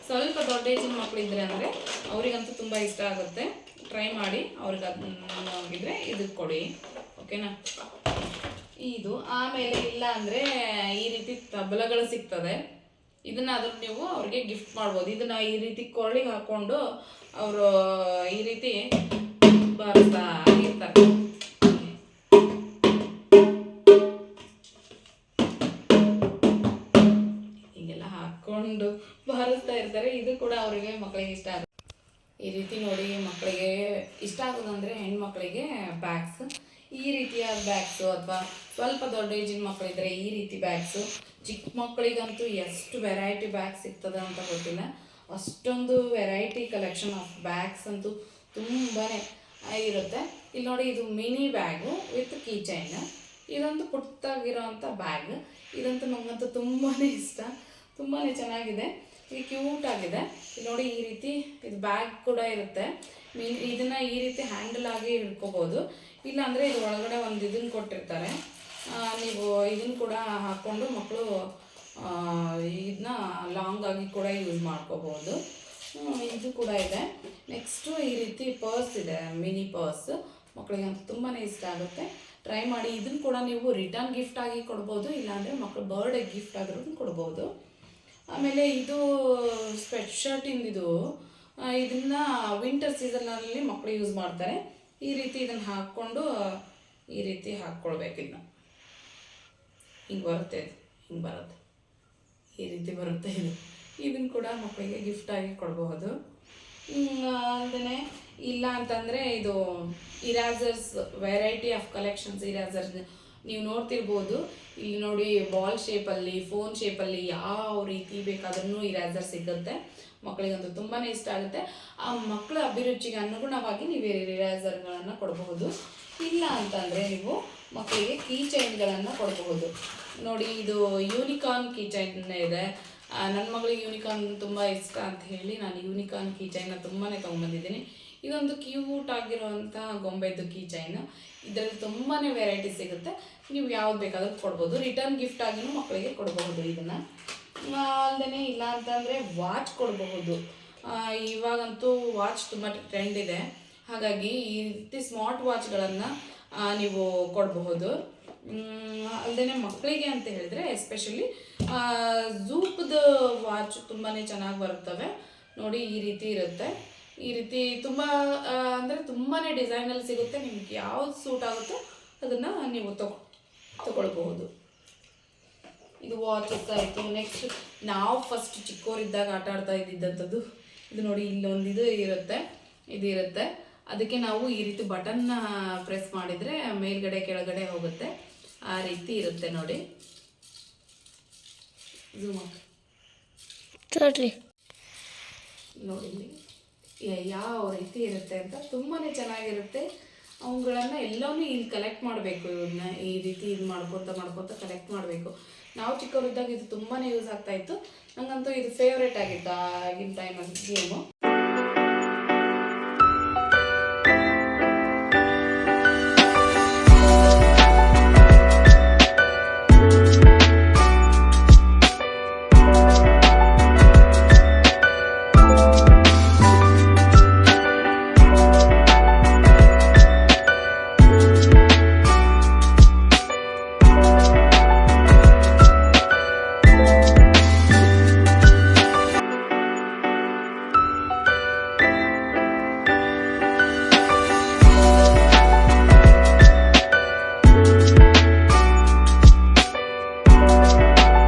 ಸ್ವಲ್ಪ ದೊಡ್ಡ ಏಜಿನ ಮಕ್ಕಳಿದ್ರೆ ಅಂದರೆ ಅವರಿಗಂತೂ ತುಂಬ ಇಷ್ಟ ಆಗುತ್ತೆ. ಟ್ರೈ ಮಾಡಿ, ಅವ್ರಿಗೆ ಅದನ್ನಾಗಿದ್ರೆ ಇದಕ್ಕೆ ಕೊಡಿ, ಓಕೆನಾ. ಇದು ಆಮೇಲೆ ಇಲ್ಲ ಅಂದರೆ ಈ ರೀತಿ ತಬಲಗಳು ಸಿಗ್ತದೆ, ಇದನ್ನಾದ್ರೂ ನೀವು ಅವ್ರಿಗೆ ಗಿಫ್ಟ್ ಮಾಡ್ಬೋದು. ಇದನ್ನು ಈ ರೀತಿ ಕೊರಳಿಗೆ ಹಾಕ್ಕೊಂಡು ಅವರು ಈ ರೀತಿ ಬಾರಿಸ್ತಾ ಇರ್ತಾರೆ, ಹಾಕೊಂಡು ಬಾರಿಸ್ತಾ ಇರ್ತಾರೆ. ಇದು ಕೂಡ ಅವರಿಗೆ ಮಕ್ಕಳಿಗೆ ಇಷ್ಟ ಆಗುತ್ತೆ. ಈ ರೀತಿ ನೋಡಿ, ಮಕ್ಕಳಿಗೆ ಇಷ್ಟ ಆಗೋದಂದರೆ ಹೆಣ್ಮಕ್ಳಿಗೆ ಬ್ಯಾಗ್ಸ್, ಈ ರೀತಿಯ ಬ್ಯಾಗ್ಸು, ಅಥವಾ ಸ್ವಲ್ಪ ದೊಡ್ಡ ಏಜಿನ ಮಕ್ಕಳಿದ್ರೆ ಈ ರೀತಿ ಬ್ಯಾಗ್ಸು. ಚಿಕ್ಕ ಮಕ್ಕಳಿಗಂತೂ ಎಷ್ಟು ವೆರೈಟಿ ಬ್ಯಾಗ್ಸ್ ಸಿಗ್ತದೆ ಅಂತ ಗೊತ್ತಿಲ್ಲ, ಅಷ್ಟೊಂದು ವೆರೈಟಿ ಕಲೆಕ್ಷನ್ ಆಫ್ ಬ್ಯಾಗ್ಸ್ ಅಂತೂ ತುಂಬಾ ಇರುತ್ತೆ. ಇಲ್ಲಿ ನೋಡಿ, ಇದು mini bag with key chain. ಇದೊಂದು ಪುಟ್ಟಾಗಿರೋವಂಥ ಬ್ಯಾಗ್. ಇದಂತೂ ನಮಗಂತೂ ತುಂಬಾ ಇಷ್ಟ, ತುಂಬಾ ಚೆನ್ನಾಗಿದೆ, ಇದು ಕ್ಯೂಟ್ ಆಗಿದೆ. ನೋಡಿ, ಈ ರೀತಿ ಇದು ಬ್ಯಾಗ್ ಕೂಡ ಇರುತ್ತೆ. ಇದನ್ನು ಈ ರೀತಿ ಹ್ಯಾಂಡಲ್ ಆಗಿ ಹಿಡ್ಕೋಬೋದು. ಇಲ್ಲಾಂದರೆ ಇದು ಒಳಗಡೆ ಒಂದು ಇದನ್ನು ಕೊಟ್ಟಿರ್ತಾರೆ, ನೀವು ಇದನ್ನು ಕೂಡ ಹಾಕ್ಕೊಂಡು ಮಕ್ಕಳು ಇದನ್ನ ಲಾಂಗ್ ಆಗಿ ಕೂಡ ಯೂಸ್ ಮಾಡ್ಕೋಬೋದು. ಇದು ಕೂಡ ಇದೆ. ನೆಕ್ಸ್ಟು ಈ ರೀತಿ ಪರ್ಸ್ ಇದೆ, ಮಿನಿ ಪರ್ಸ್. ಮಕ್ಕಳಿಗಂತೂ ತುಂಬಾ ಇಷ್ಟ ಆಗುತ್ತೆ, ಟ್ರೈ ಮಾಡಿ. ಇದನ್ನು ಕೂಡ ನೀವು ರಿಟರ್ನ್ ಗಿಫ್ಟ್ ಆಗಿ ಕೊಡ್ಬೋದು, ಇಲ್ಲಾಂದರೆ ಮಕ್ಕಳು ಬರ್ಡೇ ಗಿಫ್ಟ್ ಆದ್ರೂ ಕೊಡ್ಬೋದು. ಆಮೇಲೆ ಇದು ಸ್ವೆಟ್ ಶರ್ಟಿಂದಿದು, ಇದನ್ನು ವಿಂಟರ್ ಸೀಸನ್ನಲ್ಲಿ ಮಕ್ಕಳು ಯೂಸ್ ಮಾಡ್ತಾರೆ. ಈ ರೀತಿ ಇದನ್ನು ಹಾಕ್ಕೊಂಡು ಈ ರೀತಿ ಹಾಕ್ಕೊಳ್ಬೇಕು. ಇದನ್ನ ಹಿಂಗೆ ಬರುತ್ತೆ, ಹಿಂಗೆ ಬರುತ್ತೆ, ಈ ರೀತಿ ಬರುತ್ತೆ. ಇದನ್ನು ಕೂಡ ಮಕ್ಕಳಿಗೆ ಗಿಫ್ಟಾಗಿ ಕೊಡಬಹುದು. ಅಲ್ಲದೆ ಇಲ್ಲ ಅಂತಂದರೆ ಇದು ಇರೇಸರ್ಸ್, ವೆರೈಟಿ ಆಫ್ ಕಲೆಕ್ಷನ್ಸ್ ಇರೇಸರ್ಸ್ ನೀವು ನೋಡ್ತಿರ್ಬೋದು. ಇಲ್ಲಿ ನೋಡಿ, ಬಾಲ್ ಶೇಪಲ್ಲಿ, ಫೋನ್ ಶೇಪಲ್ಲಿ ಯಾವ ರೀತಿ ಬೇಕಾದ್ರೂ ಇರೇಸರ್ ಸಿಗುತ್ತೆ. ಮಕ್ಕಳಿಗಂತೂ ತುಂಬಾ ಇಷ್ಟ ಆಗುತ್ತೆ. ಆ ಮಕ್ಕಳ ಅಭಿರುಚಿಗೆ ಅನುಗುಣವಾಗಿ ನೀವು ಇರೇಸರ್ಗಳನ್ನು ಕೊಡಬಹುದು. ಇಲ್ಲ ಅಂತಂದರೆ ನೀವು ಮಕ್ಕಳಿಗೆ ಕೀ ಚೈನ್ಗಳನ್ನು ಕೊಡಬಹುದು. ನೋಡಿ, ಇದು ಯೂನಿಕಾರ್ನ್ ಕೀ ಚೈನ್ ಇದೆ. ನನ್ನ ಮಗಳಿಗೆ ಯೂನಿಕಾರ್ನ್ ತುಂಬ ಇಷ್ಟ ಅಂತ ಹೇಳಿ ನಾನು ಯೂನಿಕಾರ್ನ್ ಕೀ ಚೈನ್ನ ತುಂಬಾ ತೊಗೊಂಬಂದಿದ್ದೀನಿ. ಇದೊಂದು ಕ್ಯೂಟ್ ಆಗಿರುವಂಥ ಗೊಂಬೆದು ಕೀ ಚೈನ್. ಇದರಲ್ಲಿ ತುಂಬಾ ವೆರೈಟಿ ಸಿಗುತ್ತೆ. ನೀವು ಯಾವ್ದು ಬೇಕಾದ್ರೂ ಕೊಡ್ಬೋದು. ರಿಟರ್ನ್ ಗಿಫ್ಟ್ ಆಗಿನೂ ಮಕ್ಕಳಿಗೆ ಕೊಡಬಹುದು. ಇದನ್ನು ಅಲ್ಲದೆ ಇಲ್ಲ ಅಂತಂದರೆ ವಾಚ್ ಕೊಡಬಹುದು. ಇವಾಗಂತೂ ವಾಚ್ ತುಂಬ ಟ್ರೆಂಡ್ ಇದೆ. ಹಾಗಾಗಿ ಈ ರೀತಿ ಸ್ಮಾರ್ಟ್ ವಾಚ್ಗಳನ್ನು ನೀವು ಕೊಡಬಹುದು. ಅಲ್ಲದೆ ಮಕ್ಕಳಿಗೆ ಅಂತ ಹೇಳಿದ್ರೆ ಎಸ್ಪೆಷಲಿ ಝೂಪ್ದು ವಾಚ್ ತುಂಬಾ ಚೆನ್ನಾಗಿ ಬರುತ್ತವೆ. ನೋಡಿ, ಈ ರೀತಿ ಇರುತ್ತೆ. ಈ ರೀತಿ ತುಂಬ ಅಂದರೆ ತುಂಬಾ ಡಿಸೈನಲ್ಲಿ ಸಿಗುತ್ತೆ. ನಿಮ್ಗೆ ಯಾವ್ದು ಸೂಟ್ ಆಗುತ್ತೋ ಅದನ್ನು ನೀವು ತಗೊಳ್ಬಹುದು. ಇದು ವಾಚಸ್ ಆಯಿತು. ನೆಕ್ಸ್ಟ್ ನಾವು ಫಸ್ಟ್ ಚಿಕ್ಕವರಿದ್ದಾಗ ಆಟ ಆಡ್ತಾ ಇದ್ದಿದ್ದಂಥದ್ದು ಇದು. ನೋಡಿ, ಇಲ್ಲೊಂದು ಇದು ಇರುತ್ತೆ. ಅದಕ್ಕೆ ನಾವು ಈ ರೀತಿ ಬಟನ್ನ ಪ್ರೆಸ್ ಮಾಡಿದರೆ ಮೇಲ್ಗಡೆ ಕೆಳಗಡೆ ಹೋಗುತ್ತೆ. ಆ ರೀತಿ ಇರುತ್ತೆ. ನೋಡಿ, ನೋಡಿ ಯಾವ ರೀತಿ ಇರುತ್ತೆ ಅಂತ. ತುಂಬಾ ಚೆನ್ನಾಗಿರುತ್ತೆ. ಅವುಗಳನ್ನು ಎಲ್ಲವೂ ಇಲ್ಲಿ ಕಲೆಕ್ಟ್ ಮಾಡಬೇಕು. ಇವನ್ನ ಈ ರೀತಿ ಇದು ಮಾಡ್ಕೊತ ಕಲೆಕ್ಟ್ ಮಾಡಬೇಕು. ನಾವು ಚಿಕ್ಕವರಿದ್ದಾಗ ಇದು ತುಂಬಾ ಯೂಸ್ ಆಗ್ತಾಯಿತ್ತು. ನನಗಂತೂ ಇದು ಫೇವ್ರೇಟ್ ಆಗಿತ್ತು ಆಗಿನ ಟೈಮಲ್ಲಿ ಗೇಮು.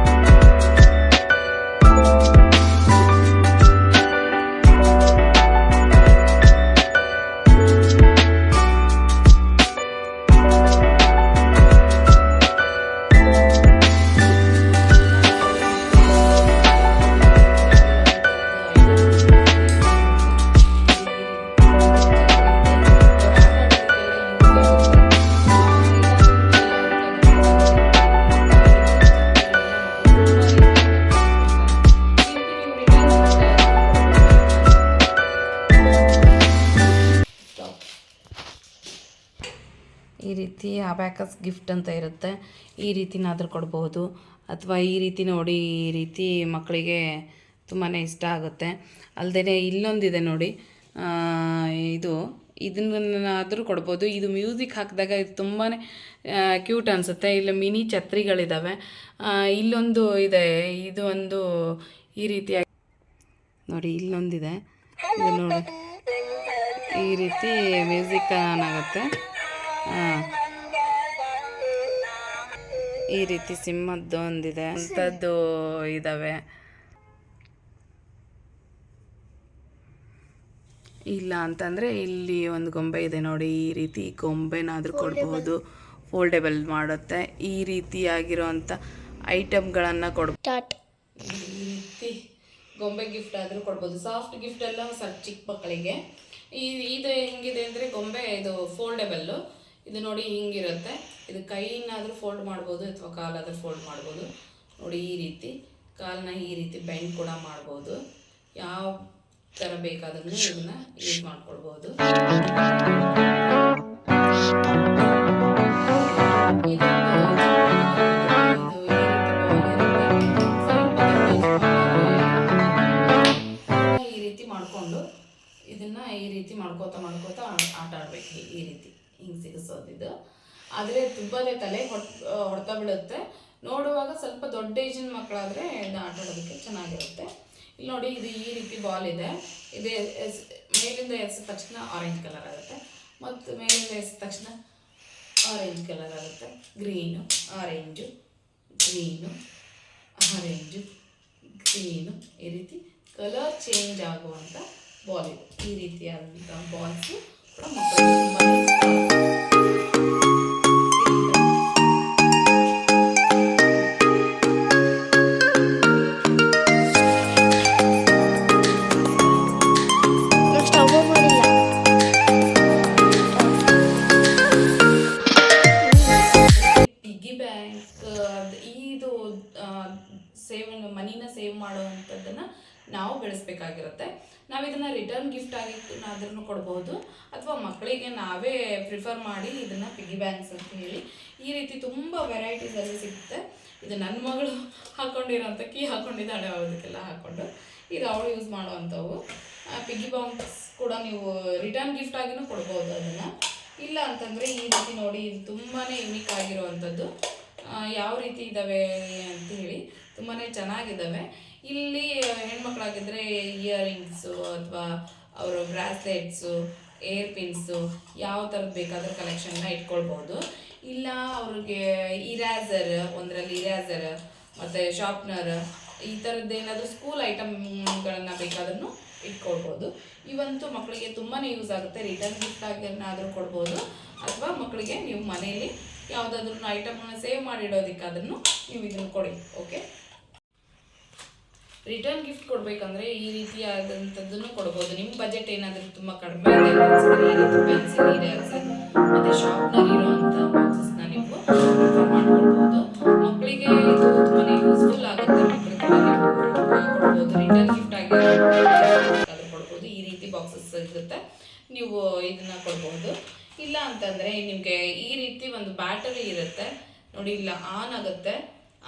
ಈ ರೀತಿ ಅಬ್ಯಾಕಸ್ ಗಿಫ್ಟ್ ಅಂತ ಇರುತ್ತೆ. ಈ ರೀತಿನಾದರೂ ಕೊಡ್ಬೋದು. ಅಥವಾ ಈ ರೀತಿ ನೋಡಿ, ಈ ರೀತಿ ಮಕ್ಕಳಿಗೆ ತುಂಬಾ ಇಷ್ಟ ಆಗುತ್ತೆ. ಅಲ್ಲದೆ ಇಲ್ಲೊಂದಿದೆ ನೋಡಿ, ಇದನ್ನಾದರೂ ಕೊಡ್ಬೋದು. ಇದು ಮ್ಯೂಸಿಕ್ ಹಾಕಿದಾಗ ಇದು ತುಂಬಾ ಕ್ಯೂಟ್ ಅನಿಸುತ್ತೆ. ಇಲ್ಲಿ ಮಿನಿ ಛತ್ರಿಗಳಿದ್ದಾವೆ. ಇಲ್ಲೊಂದು ಇದೆ, ಇದು ಒಂದು ಈ ರೀತಿಯಾಗಿ ನೋಡಿ, ಇಲ್ಲೊಂದಿದೆ. ಇದು ನೋಡಿ, ಈ ರೀತಿ ಮ್ಯೂಸಿಕ್ ಆನ್ ಆಗುತ್ತೆ. ಈ ರೀತಿ ಸಿಂಹದ್ದು ಒಂದಿದೆ, ಅಂಥದ್ದು ಇದ್ದಾವೆ. ಇಲ್ಲ ಅಂತಂದರೆ ಇಲ್ಲಿ ಒಂದು ಗೊಂಬೆ ಇದೆ ನೋಡಿ, ಈ ರೀತಿ ಗೊಂಬೆನಾದರೂ ಕೊಡಬಹುದು. ಫೋಲ್ಡೇಬಲ್ ಮಾಡುತ್ತೆ. ಈ ರೀತಿಯಾಗಿರೋವಂಥ ಐಟಮ್ಗಳನ್ನು ಕೊಡ್ಬೋದು. ಈ ರೀತಿ ಗೊಂಬೆ ಗಿಫ್ಟ್ ಆದರೂ ಕೊಡ್ಬೋದು. ಸಾಫ್ಟ್ ಗಿಫ್ಟ್ ಎಲ್ಲ ಸ್ವಲ್ಪ ಚಿಕ್ಕ ಮಕ್ಕಳಿಗೆ. ಇದು ಹೆಂಗಿದೆ ಅಂದರೆ ಗೊಂಬೆ ಇದು ಫೋಲ್ಡೇಬಲ್ಲು. ಇದು ನೋಡಿ ಹಿಂಗಿರುತ್ತೆ. ಇದು ಕೈನಾದರೂ ಫೋಲ್ಡ್ ಮಾಡ್ಬೋದು ಅಥವಾ ಕಾಲಾದರೂ ಫೋಲ್ಡ್ ಮಾಡ್ಬೋದು. ನೋಡಿ, ಈ ರೀತಿ ಕಾಲನ್ನ ಈ ರೀತಿ ಬೆಂಡ್ ಕೂಡ ಮಾಡ್ಬೋದು. ಯಾವ ಥರ ಬೇಕಾದ್ರೂ ಇದನ್ನು ಯೂಸ್ ಮಾಡ್ಕೊಳ್ಬೋದು. ಈ ರೀತಿ ಮಾಡಿಕೊಂಡು ಇದನ್ನು ಈ ರೀತಿ ಮಾಡ್ಕೋತಾ ಆಟ ಆಡಬೇಕು. ಈ ರೀತಿ ಹಿಂಗೆ ಸಿಗಿಸೋದಿದ್ದು. ಆದರೆ ತುಂಬಾ ತಲೆ ಹೊಡ್ತಾ ಬೀಳುತ್ತೆ. ನೋಡುವಾಗ ಸ್ವಲ್ಪ ದೊಡ್ಡ ಏಜಿನ ಮಕ್ಕಳಾದರೆ ಇದನ್ನ ಆಟ ಆಡೋದಕ್ಕೆ ಚೆನ್ನಾಗಿರುತ್ತೆ. ಇಲ್ಲಿ ನೋಡಿ, ಇದು ಈ ರೀತಿ ಬಾಲ್ ಇದೆ. ಇದು ಮೇಲಿಂದ ಎಸೆದ ತಕ್ಷಣ ಆರೆಂಜ್ ಕಲರ್ ಆಗುತ್ತೆ. ಮತ್ತು ಮೇಲಿಂದ ಎಸೆದ ತಕ್ಷಣ ಆರೆಂಜ್ ಕಲರ್ ಆಗುತ್ತೆ. Green, orange, green, orange, green, ಈ ರೀತಿ ಕಲರ್ ಚೇಂಜ್ ಆಗುವಂಥ ಬಾಲ್ ಇದೆ. ಈ ರೀತಿಯಾದಂಥ ಬಾಲ್ಸು ಕೂಡ ಮಕ್ಕಳಿಗೆ ತುಂಬ ಇಷ್ಟ. ಮನಿನ ಸೇವ್ ಮಾಡುವಂಥದ್ದನ್ನು ನಾವು ಬೆಳೆಸಬೇಕಾಗಿರುತ್ತೆ. ನಾವು ಇದನ್ನು ರಿಟರ್ನ್ ಗಿಫ್ಟ್ ಆಗಿ ಆದ್ರೂ ಕೊಡ್ಬೋದು, ಅಥವಾ ಮಕ್ಕಳಿಗೆ ನಾವೇ ಪ್ರಿಫರ್ ಮಾಡಿ ಇದನ್ನು ಪಿಗಿ ಬ್ಯಾಂಕ್ಸ್ ಅಂತ ಹೇಳಿ ಈ ರೀತಿ ತುಂಬ ವೆರೈಟೀಸಲ್ಲಿ ಸಿಗುತ್ತೆ. ಇದು ನನ್ನ ಮಗಳು ಹಾಕ್ಕೊಂಡಿರೋಂಥ ಕೀ ಹಾಕ್ಕೊಂಡಿದ್ದಾಳೆ, ಅದಕ್ಕೆಲ್ಲ ಹಾಕ್ಕೊಂಡು ಇದು ಅವಳು ಯೂಸ್ ಮಾಡುವಂಥವು ಪಿಗಿ ಬ್ಯಾಂಕ್ಸ್ ಕೂಡ ನೀವು ರಿಟರ್ನ್ ಗಿಫ್ಟ್ ಆಗಿನೂ ಕೊಡ್ಬೋದು ಅದನ್ನು. ಇಲ್ಲ ಅಂತಂದರೆ ಈ ರೀತಿ ನೋಡಿ, ಇದು ತುಂಬಾ ಯುನಿಕ್ ಆಗಿರುವಂಥದ್ದು. ಯಾವ ರೀತಿ ಇದ್ದಾವೆ ಅಂತ ಹೇಳಿ ತುಂಬಾ ಚೆನ್ನಾಗಿದ್ದಾವೆ. ಇಲ್ಲಿ ಹೆಣ್ಮಕ್ಳಾಗಿದ್ದರೆ ಇಯರಿಂಗ್ಸು ಅಥವಾ ಅವರ ಬ್ರಾಸ್ಲೆಟ್ಸು, ಏರ್ ಪಿನ್ಸು ಯಾವ ಥರದ್ದು ಬೇಕಾದರೂ ಕಲೆಕ್ಷನ್ನ ಇಟ್ಕೊಳ್ಬೋದು. ಇಲ್ಲ ಅವ್ರಿಗೆ ಇರೇಸರ್, ಒಂದರಲ್ಲಿ ಇರೇಸರ್ ಮತ್ತು ಶಾರ್ಪ್ನರ್ ಈ ಥರದ್ದು ಏನಾದರೂ ಸ್ಕೂಲ್ ಐಟಮ್ಗಳನ್ನು ಬೇಕಾದ್ರೂ ಇಟ್ಕೊಳ್ಬೋದು. ಇವಂತೂ ಮಕ್ಕಳಿಗೆ ತುಂಬಾ ಯೂಸ್ ಆಗುತ್ತೆ. ರಿಟರ್ನ್ ಗಿಫ್ಟ್ ಆಗಿನಾದರೂ ಕೊಡ್ಬೋದು, ಅಥವಾ ಮಕ್ಕಳಿಗೆ ನೀವು ಮನೆಯಲ್ಲಿ ಯಾವುದಾದ್ರೂ ಐಟಮ್ನ ಸೇವ್ ಮಾಡಿಡೋದಕ್ಕಾದ್ರೂ ನೀವು ಇದನ್ನು ಕೊಡಿ. ಓಕೆ, ರಿಟರ್ನ್ ಗಿಫ್ಟ್ ಕೊಡಬೇಕಂದ್ರೆ ಈ ರೀತಿಯಾದಂಥದ್ದನ್ನು ಕೊಡ್ಬೋದು. ನಿಮ್ಮ ಬಜೆಟ್ ಏನಾದರೂ ತುಂಬ ಕಡಿಮೆ ಇದೆ ಅನ್ಸಿದ್ರೆ ಈ ರೀತಿ ಪೆನ್ಸಿಲ್, ಇರೇಸರ್ ಮತ್ತು ಶಾರ್ಪ್ನರ್ ಇರೋವಂಥ ಬಾಕ್ಸಸ್ನ ನೀವು ಪ್ರಿಫರ್ ಮಾಡ್ಕೊಳ್ಬೋದು. ಮಕ್ಕಳಿಗೆ ಇದು ತುಂಬಾ ಯೂಸ್ಫುಲ್ ಆಗುತ್ತೆ. ಮಕ್ಕಳಿಗೆ ಕೊಡ್ಬೋದು, ರಿಟರ್ನ್ ಗಿಫ್ಟ್ ಆಗಿ ಕೊಡ್ಬೋದು. ಈ ರೀತಿ ಬಾಕ್ಸಸ್ ಇರುತ್ತೆ, ನೀವು ಇದನ್ನು ಕೊಡ್ಬೋದು. ಇಲ್ಲ ಅಂತಂದರೆ ನಿಮಗೆ ಈ ರೀತಿ ಒಂದು ಬ್ಯಾಟರಿ ಇರುತ್ತೆ ನೋಡಿ, ಇಲ್ಲ ಆನ್ ಆಗುತ್ತೆ.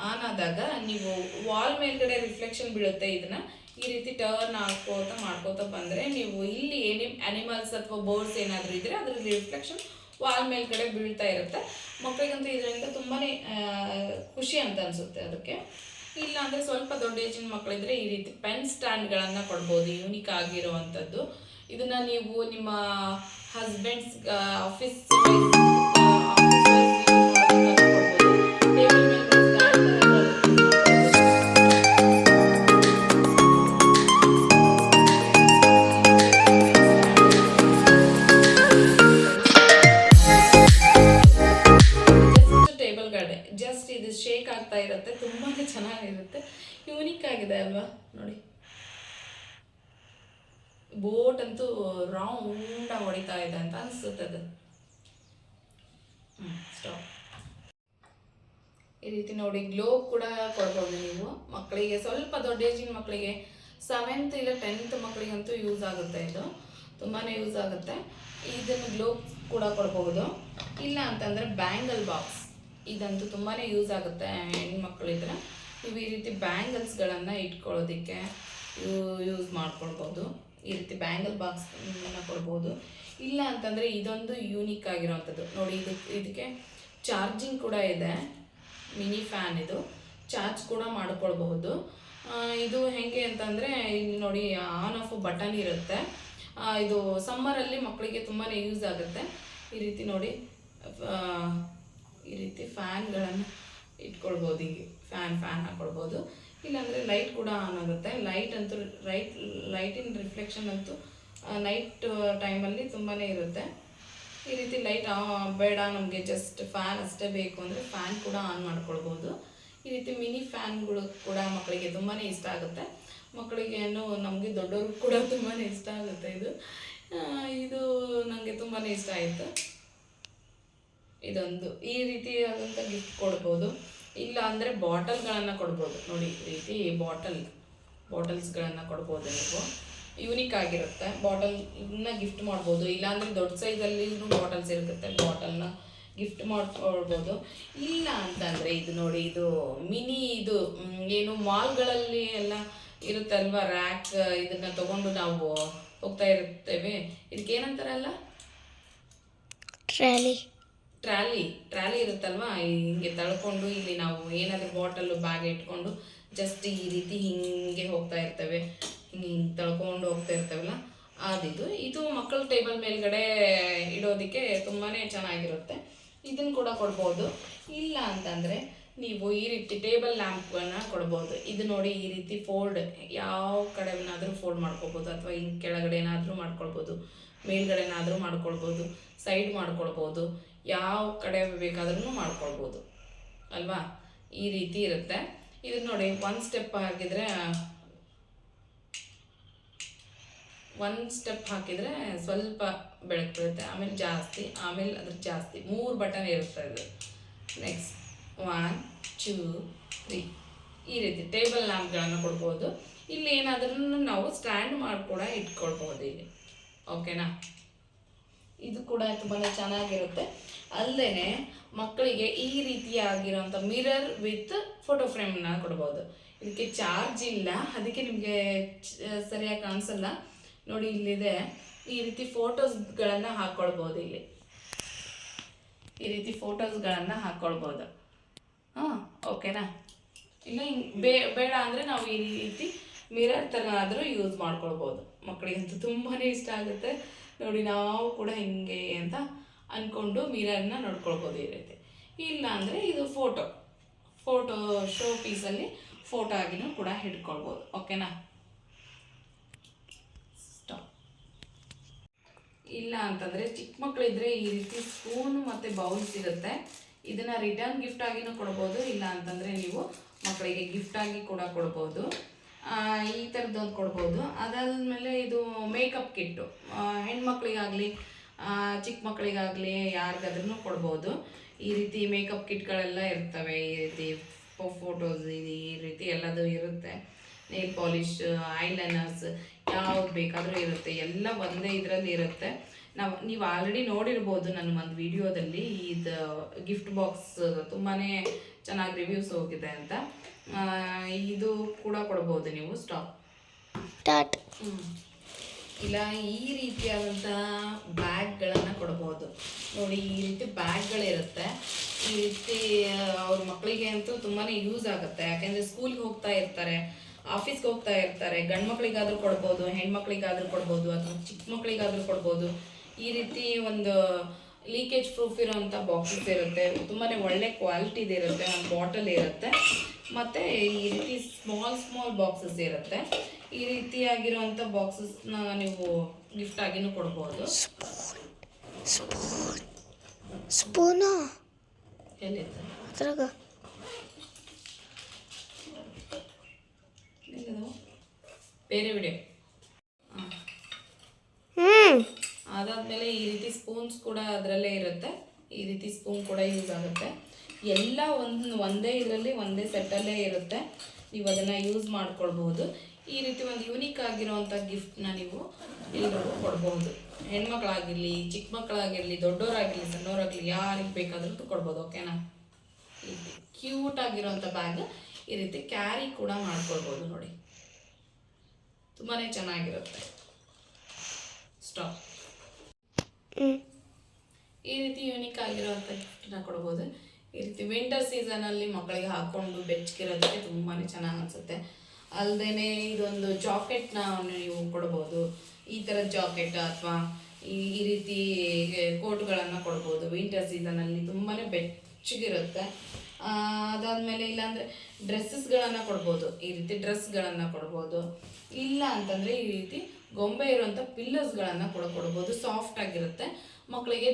ಆನ್ ಆದಾಗ ನೀವು ವಾಲ್ ಮೇಲ್ಗಡೆ ರಿಫ್ಲೆಕ್ಷನ್ ಬೀಳುತ್ತೆ. ಇದನ್ನು ಈ ರೀತಿ ಟರ್ನ್ ಮಾಡ್ಕೋತಾ ಬಂದರೆ ನೀವು ಇಲ್ಲಿ ಅನಿಮಲ್ಸ್ ಅಥವಾ ಬರ್ಡ್ಸ್ ಏನಾದರೂ ಇದ್ದರೆ ಅದರ ರಿಫ್ಲೆಕ್ಷನ್ ವಾಲ್ ಮೇಲ್ಗಡೆ ಬೀಳ್ತಾ ಇರುತ್ತೆ. ಮಕ್ಕಳಿಗಂತೂ ಇದರಿಂದ ತುಂಬಾ ಖುಷಿ ಅಂತ ಅನಿಸುತ್ತೆ ಅದಕ್ಕೆ. ಇಲ್ಲ ಅಂದರೆ ಸ್ವಲ್ಪ ದೊಡ್ಡ ಏಜಿನ ಮಕ್ಕಳಿದ್ರೆ ಈ ರೀತಿ ಪೆನ್ ಸ್ಟ್ಯಾಂಡ್ಗಳನ್ನು ಕೊಡ್ಬೋದು, ಯೂನಿಕ್ ಆಗಿರುವಂಥದ್ದು. ಇದನ್ನು ನೀವು ನಿಮ್ಮ ಹಸ್ಬೆಂಡ್ಸ್ ಆಫೀಸ್ ಜಸ್ಟ್ ಇದು ಶೇಕ್ ಆಗ್ತಾ ಇರುತ್ತೆ, ತುಂಬಾ ಚೆನ್ನಾಗಿರುತ್ತೆ, ಯೂನಿಕ್ ಆಗಿದೆ ಅಲ್ವಾ ನೋಡಿ. ಬೋಟ್ ಅಂತೂ ರೌಂಡಾಗಿ ಹೊಡಿತಾ ಇದೆ ಅಂತ ಅನಿಸುತ್ತೆ ಅದು. ಸ್ಟಾಪ್. ಈ ರೀತಿ ನೋಡಿ ಗ್ಲೋಬ್ ಕೂಡ ಕೊಡ್ಬೋದು ನೀವು ಮಕ್ಕಳಿಗೆ. ಸ್ವಲ್ಪ ದೊಡ್ಡ ಏಜಿನ ಮಕ್ಕಳಿಗೆ 7th ಇಲ್ಲ 10th ಮಕ್ಕಳಿಗಂತೂ ಯೂಸ್ ಆಗುತ್ತೆ, ಇದು ತುಂಬಾ ಯೂಸ್ ಆಗುತ್ತೆ. ಇದನ್ನು ಗ್ಲೋಬ್ ಕೂಡ ಕೊಡ್ಬೋದು. ಇಲ್ಲ ಅಂತಂದರೆ ಬ್ಯಾಂಗಲ್ ಬಾಕ್ಸ್, ಇದಂತೂ ತುಂಬಾ ಯೂಸ್ ಆಗುತ್ತೆ. ಹೆಣ್ಮಕ್ಳಿದ್ರೆ ನೀವು ಈ ರೀತಿ ಬ್ಯಾಂಗಲ್ಸ್ಗಳನ್ನು ಇಟ್ಕೊಳ್ಳೋದಕ್ಕೆ ಯೂಸ್ ಮಾಡ್ಕೊಳ್ಬೋದು. ಈ ರೀತಿ ಬ್ಯಾಂಗಲ್ ಬಾಕ್ಸನ್ನು ಕೊಡ್ಬೋದು. ಇಲ್ಲ ಅಂತಂದರೆ ಇದೊಂದು ಯೂನಿಕ್ ಆಗಿರೋವಂಥದ್ದು ನೋಡಿ, ಇದಕ್ಕೆ ಚಾರ್ಜಿಂಗ್ ಕೂಡ ಇದೆ. ಮಿನಿ ಫ್ಯಾನ್, ಇದು ಚಾರ್ಜ್ ಕೂಡ ಮಾಡ್ಕೊಳ್ಬಹುದು. ಇದು ಹೇಗೆ ಅಂತಂದರೆ ಇಲ್ಲಿ ನೋಡಿ ಆನ್ ಆಫ್ ಬಟನ್ ಇರುತ್ತೆ. ಇದು ಸಮ್ಮರಲ್ಲಿ ಮಕ್ಕಳಿಗೆ ತುಂಬಾ ಯೂಸ್ ಆಗುತ್ತೆ. ಈ ರೀತಿ ನೋಡಿ ಈ ರೀತಿ ಫ್ಯಾನ್ಗಳನ್ನು ಇಟ್ಕೊಳ್ಬೋದು. ಹೀಗೆ ಫ್ಯಾನ್ ಹಾಕ್ಕೊಳ್ಬೋದು. ಇಲ್ಲಾಂದರೆ ಲೈಟ್ ಕೂಡ ಆನ್ ಆಗುತ್ತೆ. ಲೈಟ್ ಅಂತೂ ಲೈಟಿನ ರಿಫ್ಲೆಕ್ಷನ್ ಅಂತೂ ನೈಟ್ ಟೈಮಲ್ಲಿ ತುಂಬಾ ಇರುತ್ತೆ. ಈ ರೀತಿ ಲೈಟ್ ಬೇಡ ನಮಗೆ ಜಸ್ಟ್ ಫ್ಯಾನ್ ಅಷ್ಟೇ ಬೇಕು ಅಂದರೆ ಫ್ಯಾನ್ ಕೂಡ ಆನ್ ಮಾಡ್ಕೊಳ್ಬೋದು. ಈ ರೀತಿ ಮಿನಿ ಫ್ಯಾನ್ಗಳು ಕೂಡ ಮಕ್ಕಳಿಗೆ ತುಂಬಾ ಇಷ್ಟ ಆಗುತ್ತೆ. ಮಕ್ಕಳಿಗೇನು ನಮಗೆ ದೊಡ್ಡವ್ರಿಗೆ ಕೂಡ ತುಂಬಾ ಇಷ್ಟ ಆಗುತ್ತೆ. ಇದು ನನಗೆ ತುಂಬಾ ಇಷ್ಟ ಆಯಿತು. ಇದೊಂದು ಈ ರೀತಿಯಾದಂಥ ಗಿಫ್ಟ್ ಕೊಡ್ಬೋದು. ಇಲ್ಲ ಅಂದರೆ ಬಾಟಲ್ಗಳನ್ನು ಕೊಡ್ಬೋದು ನೋಡಿ, ಈ ರೀತಿ ಬಾಟಲ್ಸ್ಗಳನ್ನು ಕೊಡ್ಬೋದು. ನೀವು ಯೂನಿಕ್ ಆಗಿರುತ್ತೆ. ಬಾಟಲ್ನ ಗಿಫ್ಟ್ ಮಾಡ್ಬೋದು. ಇಲ್ಲಾಂದರೆ ದೊಡ್ಡ ಸೈಜಲ್ಲಿನೂ ಬಾಟಲ್ಸ್ ಇರುತ್ತೆ, ಬಾಟಲ್ನ ಗಿಫ್ಟ್ ಮಾಡ್ಕೊಳ್ಬೋದು. ಇಲ್ಲ ಅಂತಂದರೆ ಇದು ನೋಡಿ, ಇದು ಮಿನಿ, ಇದು ಏನು ಮಾಲ್ಗಳಲ್ಲಿ ಎಲ್ಲ ಇರುತ್ತೆ ಅಲ್ವಾ ರ್ಯಾಕ್, ಇದನ್ನು ತೊಗೊಂಡು ನಾವು ಹೋಗ್ತಾ ಇರ್ತೇವೆ. ಇದಕ್ಕೇನಂತಾರಲ್ಲ, ಟ್ರಾಲಿ ಇರುತ್ತಲ್ವ, ಹಿಂಗೆ ತಳ್ಕೊಂಡು ಇಲ್ಲಿ ನಾವು ಏನಾದರೂ ಬಾಟಲ್ಲು ಬ್ಯಾಗ್ ಇಟ್ಕೊಂಡು ಜಸ್ಟ್ ಈ ರೀತಿ ಹಿಂಗೆ ಹೋಗ್ತಾ ಇರ್ತೇವೆ, ಹಿಂಗೆ ತಳ್ಕೊಂಡು ಹೋಗ್ತಾ ಇರ್ತೇವಲ್ಲ ಇದು ಮಕ್ಕಳ ಟೇಬಲ್ ಮೇಲ್ಗಡೆ ಇಡೋದಕ್ಕೆ ತುಂಬಾ ಚೆನ್ನಾಗಿರುತ್ತೆ. ಇದನ್ನು ಕೂಡ ಕೊಡ್ಬೋದು. ಇಲ್ಲ ಅಂತಂದರೆ ನೀವು ಈ ರೀತಿ ಟೇಬಲ್ ಲ್ಯಾಂಪನ್ನು ಕೊಡ್ಬೋದು. ಇದು ನೋಡಿ ಈ ರೀತಿ ಫೋಲ್ಡ್, ಯಾವ ಕಡೆನಾದರೂ ಫೋಲ್ಡ್ ಮಾಡ್ಕೊಬೋದು, ಅಥವಾ ಹಿಂಗೆ ಕೆಳಗಡೆನಾದರೂ ಮಾಡ್ಕೊಳ್ಬೋದು, ಮೇಲ್ಗಡೆನಾದರೂ ಮಾಡ್ಕೊಳ್ಬೋದು, ಸೈಡ್ ಮಾಡ್ಕೊಳ್ಬೋದು, ಯಾವ ಕಡೆ ಬೇಕಾದ್ರೂ ಮಾಡ್ಕೊಳ್ಬೋದು ಅಲ್ವಾ. ಈ ರೀತಿ ಇರುತ್ತೆ. ಇದನ್ನ ನೋಡಿ, ಒಂದು ಸ್ಟೆಪ್ ಹಾಕಿದರೆ ಸ್ವಲ್ಪ ಬೆಳಕು ಬರುತ್ತೆ, ಆಮೇಲೆ ಜಾಸ್ತಿ, ಆಮೇಲೆ ಅದ್ರ ಜಾಸ್ತಿ 3 ಬಟನ್ ಇರುತ್ತೆ. ಇದು ನೆಕ್ಸ್ಟ್ 1 2 3 ಈ ರೀತಿ ಟೇಬಲ್ ಲ್ಯಾಂಪ್ಗಳನ್ನು ಕೊಡ್ಬೋದು. ಇಲ್ಲಿ ಏನಾದ್ರೂ ನಾವು ಸ್ಟ್ಯಾಂಡ್ ಮಾಡಿ ಕೂಡ ಇಟ್ಕೊಳ್ಬೋದು ಇಲ್ಲಿ, ಓಕೆನಾ. ಇದು ಕೂಡ ತುಂಬಾ ಚೆನ್ನಾಗಿರುತ್ತೆ. ಅಲ್ಲದೆ ಮಕ್ಕಳಿಗೆ ಈ ರೀತಿಯಾಗಿರೋಂಥ ಮಿರರ್ ವಿತ್ ಫೋಟೋ ಫ್ರೇಮ್ನ ಕೊಡ್ಬೋದು. ಇದಕ್ಕೆ ಚಾರ್ಜ್ ಇಲ್ಲ, ಅದಕ್ಕೆ ನಿಮಗೆ ಸರಿಯಾಗಿ ಕಾಣಿಸಲ್ಲ ನೋಡಿ. ಇಲ್ಲಿದೆ, ಈ ರೀತಿ ಫೋಟೋಸ್ಗಳನ್ನು ಹಾಕ್ಕೊಳ್ಬೋದು. ಇಲ್ಲಿ ಈ ರೀತಿ ಫೋಟೋಸ್ಗಳನ್ನು ಹಾಕ್ಕೊಳ್ಬೋದು. ಹಾಂ, ಓಕೆನಾ. ಇಲ್ಲ ಬೇಡ ಅಂದರೆ ನಾವು ಈ ರೀತಿ ಮಿರರ್ ಥರ ಆದರೂ ಯೂಸ್ ಮಾಡ್ಕೊಳ್ಬೋದು. ಮಕ್ಕಳಿಗಂತೂ ತುಂಬಾ ಇಷ್ಟ ಆಗುತ್ತೆ ನೋಡಿ. ನಾವು ಕೂಡ ಹಿಂಗೆ ಅಂತ ಅಂದ್ಕೊಂಡು ಮಿರರ್ನ ನೋಡ್ಕೊಳ್ಬೋದು ಈ ರೀತಿ. ಇಲ್ಲ ಅಂದರೆ ಇದು ಫೋಟೋ ಶೋ ಪೀಸಲ್ಲಿ ಫೋಟೋ ಆಗಿನೂ ಕೂಡ ಹಿಡ್ಕೊಳ್ಬೋದು, ಓಕೆನಾ. ಸ್ಟಾಪ್. ಇಲ್ಲ ಅಂತಂದರೆ ಚಿಕ್ಕ ಮಕ್ಕಳಿದ್ರೆ ಈ ರೀತಿ ಸ್ಪೂನು ಮತ್ತು ಬೌಲ್ಸ್ ಇರುತ್ತೆ. ಇದನ್ನು ರಿಟರ್ನ್ ಗಿಫ್ಟ್ ಆಗಿನೂ ಕೊಡ್ಬೋದು. ಇಲ್ಲ ಅಂತಂದರೆ ನೀವು ಮಕ್ಕಳಿಗೆ ಗಿಫ್ಟ್ ಆಗಿ ಕೂಡ ಕೊಡ್ಬೋದು. ಈ ಥರದ್ದೊಂದು ಕೊಡ್ಬೋದು. ಅದಾದಮೇಲೆ ಇದು ಮೇಕಪ್ ಕಿಟ್ಟು, ಹೆಣ್ಮಕ್ಳಿಗಾಗಲಿ ಚಿಕ್ಕ ಮಕ್ಕಳಿಗಾಗಲಿ ಯಾರಿಗಾದ್ರೂ ಕೊಡ್ಬೋದು. ಈ ರೀತಿ ಮೇಕಪ್ ಕಿಟ್ಗಳೆಲ್ಲ ಇರ್ತವೆ. ಈ ರೀತಿ ಫೋಟೋಸ್ ಈ ರೀತಿ ಎಲ್ಲದೂ ಇರುತ್ತೆ. ನೇಲ್ ಪಾಲಿಶ್, ಐಲೈನರ್ಸ್ ಯಾವ್ದು ಬೇಕಾದರೂ ಇರುತ್ತೆ. ಎಲ್ಲ ಒಂದೇ ಇದರಲ್ಲಿ ಇರುತ್ತೆ. ನೀವು ಆಲ್ರೆಡಿ ನೋಡಿರ್ಬೋದು ನನ್ನ ಒಂದು ವಿಡಿಯೋದಲ್ಲಿ. ಇದು ಗಿಫ್ಟ್ ಬಾಕ್ಸ್ ತುಂಬಾ ಚೆನ್ನಾಗಿ ರಿವ್ಯೂಸ್ ಹೋಗಿದೆ ಅಂತ. ಇದು ಕೂಡ ಕೊಡ್ಬೋದು ನೀವು. ಸ್ಟಾರ್ಟ್. ಇಲ್ಲ ಈ ರೀತಿಯಾದಂಥ ಬ್ಯಾಗ್ಗಳನ್ನು ಕೊಡ್ಬೋದು ನೋಡಿ. ಈ ರೀತಿ ಬ್ಯಾಗ್ಗಳಿರುತ್ತೆ. ಈ ರೀತಿ ಅವ್ರ ಮಕ್ಕಳಿಗೆ ಅಂತೂ ತುಂಬಾ ಯೂಸ್ ಆಗುತ್ತೆ. ಯಾಕೆಂದರೆ ಸ್ಕೂಲ್ಗೆ ಹೋಗ್ತಾ ಇರ್ತಾರೆ, ಆಫೀಸ್ಗೆ ಹೋಗ್ತಾ ಇರ್ತಾರೆ. ಗಂಡು ಮಕ್ಕಳಿಗಾದರೂ ಕೊಡ್ಬೋದು, ಹೆಣ್ಮಕ್ಳಿಗಾದರೂ ಕೊಡ್ಬೋದು, ಅಥವಾ ಚಿಕ್ಕ ಮಕ್ಕಳಿಗಾದರೂ ಕೊಡ್ಬೋದು. ಈ ರೀತಿ ಒಂದು ಲೀಕೇಜ್ ಪ್ರೂಫ್ ಇರೋವಂಥ ಬಾಕ್ಸಸ್ ಇರುತ್ತೆ. ತುಂಬಾ ಒಳ್ಳೆ ಕ್ವಾಲಿಟಿದು ಇರುತ್ತೆ. ಒಂದು ಬಾಟಲ್ ಇರುತ್ತೆ. ಮತ್ತು ಈ ರೀತಿ ಸ್ಮಾಲ್ ಬಾಕ್ಸಸ್ ಇರುತ್ತೆ. ಈ ರೀತಿಯಾಗಿರುವಂಥ ಬಾಕ್ಸಸ್ನ ನೀವು ಗಿಫ್ಟ್ ಆಗಿನೂ ಕೊಡ್ಬೋದು. ಸ್ಪೂನು ಎಲ್ಲಿದೆ ಅದ್ರಾಗ ಬೇರೆ ವಿಡಿಯೋ. ಅದಾದಮೇಲೆ ಈ ರೀತಿ ಸ್ಪೂನ್ಸ್ ಕೂಡ ಅದರಲ್ಲೇ ಇರುತ್ತೆ. ಈ ರೀತಿ ಸ್ಪೂನ್ ಕೂಡ ಯೂಸ್ ಆಗುತ್ತೆ. ಎಲ್ಲ ಒಂದೇ ಇದರಲ್ಲಿ ಒಂದೇ ಸೆಟ್ಟಲ್ಲೇ ಇರುತ್ತೆ. ನೀವು ಅದನ್ನು ಯೂಸ್ ಮಾಡ್ಕೊಳ್ಬಹುದು. ಈ ರೀತಿ ಒಂದು ಯೂನಿಕ್ ಆಗಿರೋವಂಥ ಗಿಫ್ಟ್ನ ನೀವು ಎಲ್ಲರಿಗೂ ಕೊಡ್ಬೋದು. ಹೆಣ್ಮಕ್ಳಾಗಿರಲಿ, ಚಿಕ್ಕ ಮಕ್ಕಳಾಗಿರಲಿ, ದೊಡ್ಡವರಾಗಿರಲಿ, ಸಣ್ಣವರಾಗಲಿ, ಯಾರಿಗೆ ಬೇಕಾದ್ರೂ ಕೊಡ್ಬೋದು, ಓಕೆನಾ. ಕ್ಯೂಟ್ ಆಗಿರೋವಂಥ ಬ್ಯಾಗ್ ಈ ರೀತಿ ಕ್ಯಾರಿ ಕೂಡ ಮಾಡ್ಕೊಳ್ಬೋದು ನೋಡಿ. ತುಂಬಾ ಚೆನ್ನಾಗಿರುತ್ತೆ. ಸ್ಟಾಪ್. ಈ ರೀತಿ ಯೂನಿಕ್ ಆಗಿರೋವಂಥ ಗಿಫ್ಟನ್ನ ಕೊಡ್ಬೋದು. ಈ ರೀತಿ ವಿಂಟರ್ ಸೀಸನಲ್ಲಿ ಮಕ್ಕಳಿಗೆ ಹಾಕ್ಕೊಂಡು ಬೆಚ್ಚಗಿರೋದಕ್ಕೆ ತುಂಬಾ ಚೆನ್ನಾಗಿ ಅನಿಸುತ್ತೆ. ಅಲ್ಲದೆ ಇದೊಂದು ಜಾಕೆಟ್ನ ನೀವು ಕೊಡ್ಬೋದು. ಈ ಥರದ ಜಾಕೆಟ್ ಅಥವಾ ಈ ರೀತಿ ಕೋಟ್ಗಳನ್ನು ಕೊಡ್ಬೋದು. ವಿಂಟರ್ ಸೀಸನಲ್ಲಿ ತುಂಬಾ ಬೆಚ್ಚಗಿರುತ್ತೆ. ಅದಾದಮೇಲೆ ಇಲ್ಲಾಂದರೆ ಡ್ರೆಸ್ಸಸ್ಗಳನ್ನು ಕೊಡ್ಬೋದು. ಈ ರೀತಿ ಡ್ರೆಸ್ಗಳನ್ನು ಕೊಡ್ಬೋದು. ಇಲ್ಲ ಅಂತಂದರೆ ಈ ರೀತಿ ಗೊಂಬೆ ಇರುವಂಥ ಪಿಲ್ಲೋಸ್ಗಳನ್ನು ಕೂಡ ಕೊಡ್ಬೋದು. ಸಾಫ್ಟ್ ಆಗಿರುತ್ತೆ. ಮಕ್ಕಳಿಗೆ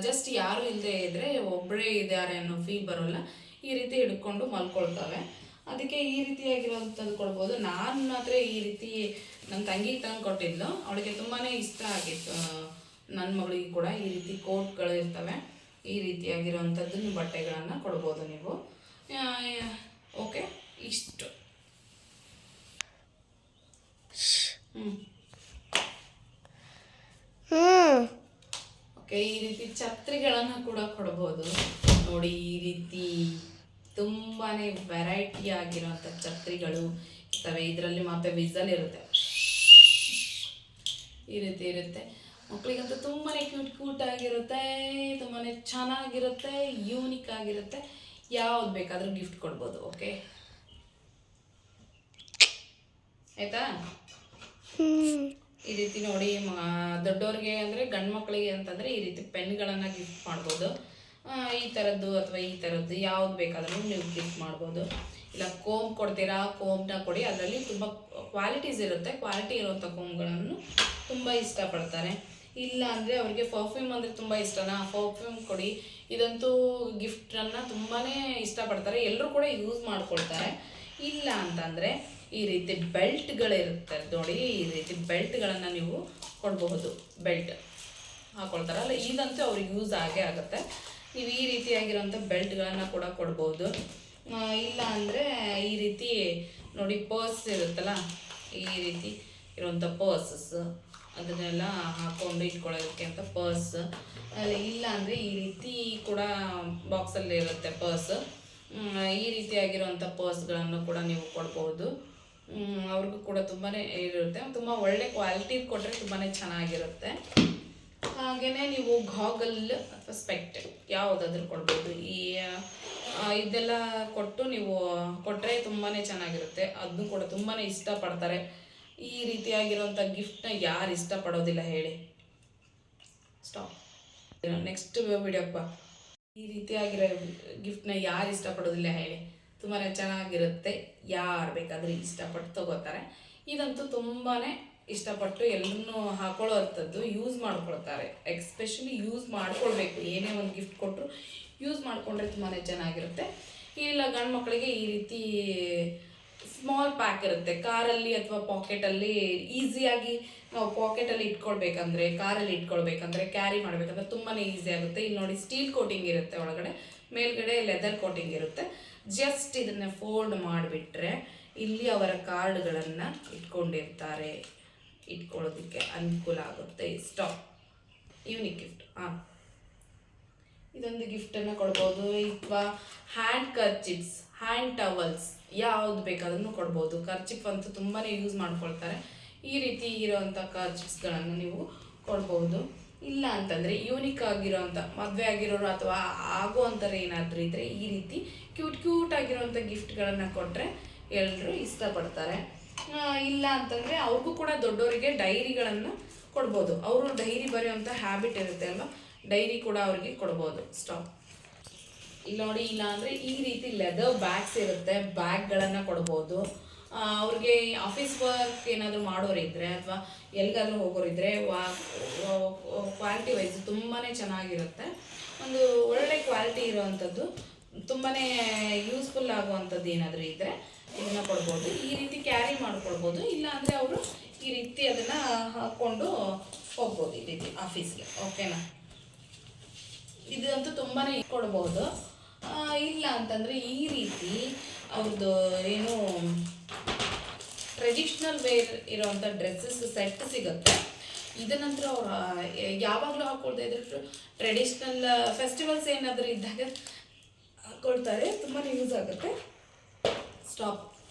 ಜಸ್ಟ್ ಯಾರು ಇಲ್ಲದೆ ಇದ್ದರೆ ಒಬ್ಬರೇ ಇದ್ದಾರೆ ಅನ್ನೋ ಫೀಲ್ ಬರೋಲ್ಲ. ಈ ರೀತಿ ಹಿಡ್ಕೊಂಡು ಮಲ್ಕೊಳ್ತವೆ. ಅದಕ್ಕೆ ಈ ರೀತಿಯಾಗಿರೋಂಥದ್ದು ಕೊಡ್ಬೋದು. ನಾನು ಮಾತ್ರ ಈ ರೀತಿ ನನ್ನ ತಂಗಿಗೆ ತಂದು ಕೊಟ್ಟಿದ್ಲು. ಅವಳಿಗೆ ತುಂಬಾ ಇಷ್ಟ ಆಗಿತ್ತು. ನನ್ನ ಮಗಳಿಗೆ ಕೂಡ ಈ ರೀತಿ ಕೋಟ್ಗಳು ಇರ್ತವೆ. ಈ ರೀತಿಯಾಗಿರೋವಂಥದ್ದನ್ನು ಬಟ್ಟೆಗಳನ್ನು ಕೊಡ್ಬೋದು ನೀವು. ಓಕೆ, ಇಷ್ಟು. ಓಕೆ, ಈ ರೀತಿ ಛತ್ರಿಗಳನ್ನು ಕೂಡ ಕೊಡ್ಬೋದು ನೋಡಿ. ಈ ರೀತಿ ತುಂಬಾ ವೆರೈಟಿ ಆಗಿರೋಂಥ ಛತ್ರಿಗಳು ಇರ್ತವೆ. ಇದರಲ್ಲಿ ಮತ್ತೆ ವಿಸಲ್ ಇರುತ್ತೆ. ಈ ರೀತಿ ಇರುತ್ತೆ. ಮಕ್ಕಳಿಗಂತೂ ತುಂಬಾ ಕ್ಯೂಟ್ ಆಗಿರುತ್ತೆ. ತುಂಬಾ ಚೆನ್ನಾಗಿರುತ್ತೆ, ಯೂನಿಕ್ ಆಗಿರುತ್ತೆ. ಯಾವ್ದು ಬೇಕಾದರೂ ಗಿಫ್ಟ್ ಕೊಡ್ಬೋದು. ಓಕೆ, ಆಯಿತಾ. ಈ ರೀತಿ ನೋಡಿ. ದೊಡ್ಡವ್ರಿಗೆ ಅಂದರೆ ಗಂಡು ಮಕ್ಕಳಿಗೆ ಅಂತಂದರೆ ಈ ರೀತಿ ಪೆನ್ಗಳನ್ನು ಗಿಫ್ಟ್ ಮಾಡ್ಬೋದು. ಈ ಥರದ್ದು ಅಥವಾ ಈ ಥರದ್ದು ಯಾವ್ದು ಬೇಕಾದರೂ ನೀವು ಗಿಫ್ಟ್ ಮಾಡ್ಬೋದು. ಇಲ್ಲ ಕೋಮ್ ಕೊಡ್ತೀರಾ, ಕೋಮ್ನ ಕೊಡಿ. ಅದರಲ್ಲಿ ತುಂಬ ಕ್ವಾಲಿಟೀಸ್ ಇರುತ್ತೆ. ಕ್ವಾಲಿಟಿ ಇರುವಂಥ ಕೋಮ್ಗಳನ್ನು ತುಂಬ ಇಷ್ಟಪಡ್ತಾರೆ. ಇಲ್ಲ ಅಂದರೆ ಅವರಿಗೆ ಪರ್ಫ್ಯೂಮ್ ಅಂದರೆ ತುಂಬ ಇಷ್ಟನಾ, ಪರ್ಫ್ಯೂಮ್ ಕೊಡಿ. ಇದಂತೂ ಗಿಫ್ಟನ್ನು ತುಂಬಾ ಇಷ್ಟಪಡ್ತಾರೆ. ಎಲ್ಲರೂ ಕೂಡ ಯೂಸ್ ಮಾಡ್ಕೊಳ್ತಾರೆ. ಇಲ್ಲ ಅಂತಂದರೆ ಈ ರೀತಿ ಬೆಲ್ಟ್ಗಳಿರುತ್ತೆ ನೋಡಿ. ಈ ರೀತಿ ಬೆಲ್ಟ್ಗಳನ್ನು ನೀವು ಕೊಡಬಹುದು. ಬೆಲ್ಟ್ ಹಾಕ್ಕೊಳ್ತಾರಲ್ಲ, ಇದಂತೂ ಅವ್ರಿಗೆ ಯೂಸ್ ಆಗೇ ಆಗುತ್ತೆ. ನೀವು ಈ ರೀತಿಯಾಗಿರೋಂಥ ಬೆಲ್ಟ್ಗಳನ್ನು ಕೂಡ ಕೊಡ್ಬೋದು. ಇಲ್ಲ ಅಂದರೆ ಈ ರೀತಿ ನೋಡಿ ಪರ್ಸ್ ಇರುತ್ತಲ್ಲ, ಈ ರೀತಿ ಇರುವಂಥ ಪರ್ಸಸ್ ಅದನ್ನೆಲ್ಲ ಹಾಕ್ಕೊಂಡು ಇಟ್ಕೊಳ್ಳೋದಕ್ಕೆ ಅಂತ ಪರ್ಸ್. ಇಲ್ಲ ಅಂದರೆ ಈ ರೀತಿ ಕೂಡ ಬಾಕ್ಸಲ್ಲಿ ಇರುತ್ತೆ ಪರ್ಸ್. ಈ ರೀತಿಯಾಗಿರುವಂಥ ಪರ್ಸ್ಗಳನ್ನು ಕೂಡ ನೀವು ಕೊಡ್ಬೋದು. ಅವ್ರಿಗೂ ಕೂಡ ತುಂಬಾ ಇರುತ್ತೆ, ತುಂಬ ಒಳ್ಳೆ ಕ್ವಾಲಿಟಿ ಕೊಟ್ಟರೆ ತುಂಬಾ ಚೆನ್ನಾಗಿರುತ್ತೆ. ಹಾಗೆಯೇ ನೀವು ಗಾಗಲ್ ಅಥವಾ ಸ್ಪೆಕ್ಟ್ ಯಾವುದಾದ್ರೂ ಕೊಡ್ಬೋದು. ಇದೆಲ್ಲ ಕೊಟ್ಟು ನೀವು ಕೊಟ್ಟರೆ ತುಂಬಾ ಚೆನ್ನಾಗಿರುತ್ತೆ, ಅದನ್ನು ಕೂಡ ತುಂಬಾ ಇಷ್ಟಪಡ್ತಾರೆ. ಈ ರೀತಿಯಾಗಿರುವಂಥ ಗಿಫ್ಟ್ನ ಯಾರು ಇಷ್ಟಪಡೋದಿಲ್ಲ ಹೇಳಿ? ಸ್ಟಾಪ್. ನೆಕ್ಸ್ಟ್ ವಿಡಿಯೋಪ್ಪ. ಈ ರೀತಿಯಾಗಿರೋ ಗಿಫ್ಟ್ನ ಯಾರು ಇಷ್ಟಪಡೋದಿಲ್ಲ ಹೇಳಿ? ತುಂಬಾ ಚೆನ್ನಾಗಿರುತ್ತೆ, ಯಾರು ಬೇಕಾದರೂ ಇಷ್ಟಪಟ್ಟು ತಗೋತಾರೆ. ಇದಂತೂ ತುಂಬಾ ಇಷ್ಟಪಟ್ಟು ಎಲ್ಲರೂ ಹಾಕೊಳ್ಳೋ ಅಂಥದ್ದು, ಯೂಸ್ ಮಾಡ್ಕೊಳ್ತಾರೆ. ಎಕ್ಸ್ಪೆಷಲಿ ಯೂಸ್ ಮಾಡ್ಕೊಳ್ಬೇಕು. ಏನೇ ಒಂದು ಗಿಫ್ಟ್ ಕೊಟ್ಟರು ಯೂಸ್ ಮಾಡಿಕೊಂಡ್ರೆ ತುಂಬಾ ಚೆನ್ನಾಗಿರುತ್ತೆ. ಇಲ್ಲ ಗಂಡು ಮಕ್ಕಳಿಗೆ ಈ ರೀತಿ ಸ್ಮಾಲ್ ಪ್ಯಾಕ್ ಇರುತ್ತೆ, ಕಾರಲ್ಲಿ ಅಥವಾ ಪಾಕೆಟಲ್ಲಿ ಈಸಿಯಾಗಿ ನಾವು ಪಾಕೆಟಲ್ಲಿ ಇಟ್ಕೊಳ್ಬೇಕಂದ್ರೆ, ಕಾರಲ್ಲಿ ಇಟ್ಕೊಳ್ಬೇಕಂದ್ರೆ, ಕ್ಯಾರಿ ಮಾಡಬೇಕಂದ್ರೆ ತುಂಬಾ ಈಸಿ ಆಗುತ್ತೆ. ಇಲ್ಲಿ ನೋಡಿ ಸ್ಟೀಲ್ ಕೋಟಿಂಗ್ ಇರುತ್ತೆ, ಒಳಗಡೆ ಮೇಲ್ಗಡೆ ಲೆದರ್ ಕೋಟಿಂಗ್ ಇರುತ್ತೆ. ಜಸ್ಟ್ ಇದನ್ನು ಫೋಲ್ಡ್ ಮಾಡಿಬಿಟ್ರೆ ಇಲ್ಲಿ ಅವರ ಕಾರ್ಡ್ಗಳನ್ನು ಇಟ್ಕೊಂಡಿರ್ತಾರೆ, ಇಟ್ಕೊಳ್ಳೋದಕ್ಕೆ ಅನುಕೂಲ ಆಗುತ್ತೆ. ಸ್ಟಾಪ್. Unique gift. ಇದೊಂದು ಗಿಫ್ಟನ್ನು ಕೊಡ್ಬೋದು. ಅಥವಾ ಹ್ಯಾಂಡ್ ಕರ್ಚಿಪ್ಸ್, ಹ್ಯಾಂಡ್ ಟವಲ್ಸ್ ಯಾವುದು ಬೇಕಾದ್ರೂ ಕೊಡ್ಬೋದು. ಕರ್ಚಿಪ್ ಅಂತೂ ತುಂಬಾ ಯೂಸ್ ಮಾಡ್ಕೊಳ್ತಾರೆ. ಈ ರೀತಿ ಇರೋವಂಥ ಕರ್ಚಿಪ್ಸ್ಗಳನ್ನು ನೀವು ಕೊಡ್ಬೋದು. ಇಲ್ಲ ಅಂತಂದರೆ ಯೂನಿಕ್ ಆಗಿರೋವಂಥ ಮದುವೆ ಆಗಿರೋರು ಅಥವಾ ಆಗೋವಂಥವ್ರು ಏನಾದರೂ ಇದ್ದರೆ ಈ ರೀತಿ ಕ್ಯೂಟ್ ಆಗಿರೋವಂಥ ಗಿಫ್ಟ್ಗಳನ್ನು ಕೊಟ್ಟರೆ ಎಲ್ಲರೂ ಇಷ್ಟಪಡ್ತಾರೆ. ಇಲ್ಲ ಅಂತಂದರೆ ಅವ್ರಿಗೂ ಕೂಡ ದೊಡ್ಡವರಿಗೆ ಡೈರಿಗಳನ್ನು ಕೊಡ್ಬೋದು. ಅವರು ಡೈರಿ ಬರೆಯುವಂಥ ಹ್ಯಾಬಿಟ್ ಇರುತ್ತೆ ಅಲ್ವಾ, ಡೈರಿ ಕೂಡ ಅವ್ರಿಗೆ ಕೊಡ್ಬೋದು. ಸ್ಟಾಪ್. ಇಲ್ಲಿ ನೋಡಿ, ಇಲ್ಲ ಅಂದರೆ ಈ ರೀತಿ ಲೆದರ್ ಬ್ಯಾಗ್ಸ್ ಇರುತ್ತೆ, ಬ್ಯಾಗ್ಗಳನ್ನು ಕೊಡ್ಬೋದು. ಅವ್ರಿಗೆ ಆಫೀಸ್ ವರ್ಕ್ ಏನಾದರೂ ಮಾಡೋರಿದ್ದರೆ ಅಥವಾ ಎಲ್ಲಿಗಾದ್ರೂ ಹೋಗೋರಿದ್ದರೆ ಕ್ವಾಲಿಟಿ ವೈಸ್ ತುಂಬಾ ಚೆನ್ನಾಗಿರುತ್ತೆ. ಒಂದು ಒಳ್ಳೆ ಕ್ವಾಲಿಟಿ ಇರೋವಂಥದ್ದು, ತುಂಬಾ ಯೂಸ್ಫುಲ್ ಆಗುವಂಥದ್ದು ಏನಾದರೂ ಇದ್ದರೆ ಇದನ್ನು ಕೊಡ್ಬೋದು. ಈ ರೀತಿ ಕ್ಯಾರಿ ಮಾಡ್ಕೊಳ್ಬೋದು. ಇಲ್ಲ ಅಂದರೆ ಅವರು ಈ ರೀತಿ ಅದನ್ನು ಹಾಕ್ಕೊಂಡು ಹೋಗ್ಬೋದು ಈ ರೀತಿ ಆಫೀಸ್ಗೆ. ಓಕೆನಾ? ಇದಂತೂ ತುಂಬಾ ಕೊಡ್ಬೋದು. ಇಲ್ಲ ಅಂತಂದರೆ ಈ ರೀತಿ ಅವ್ರದ್ದು ಏನು ಟ್ರೆಡಿಷ್ನಲ್ ವೇರ್ ಇರೋವಂಥ ಡ್ರೆಸ್ಸಸ್ ಸೆಟ್ ಸಿಗುತ್ತೆ. ಇದನ್ನಂತರ ಅವ್ರು ಯಾವಾಗಲೂ ಹಾಕ್ಕೊಳ್ತಾ ಇದ್ರು. ಟ್ರೆಡಿಷ್ನಲ್ ಫೆಸ್ಟಿವಲ್ಸ್ ಏನಾದರೂ ಇದ್ದಾಗ ಹಾಕ್ಕೊಳ್ತಾರೆ, ತುಂಬಾ ಯೂಸ್ ಆಗುತ್ತೆ. ಸ್ಟಾಪ್.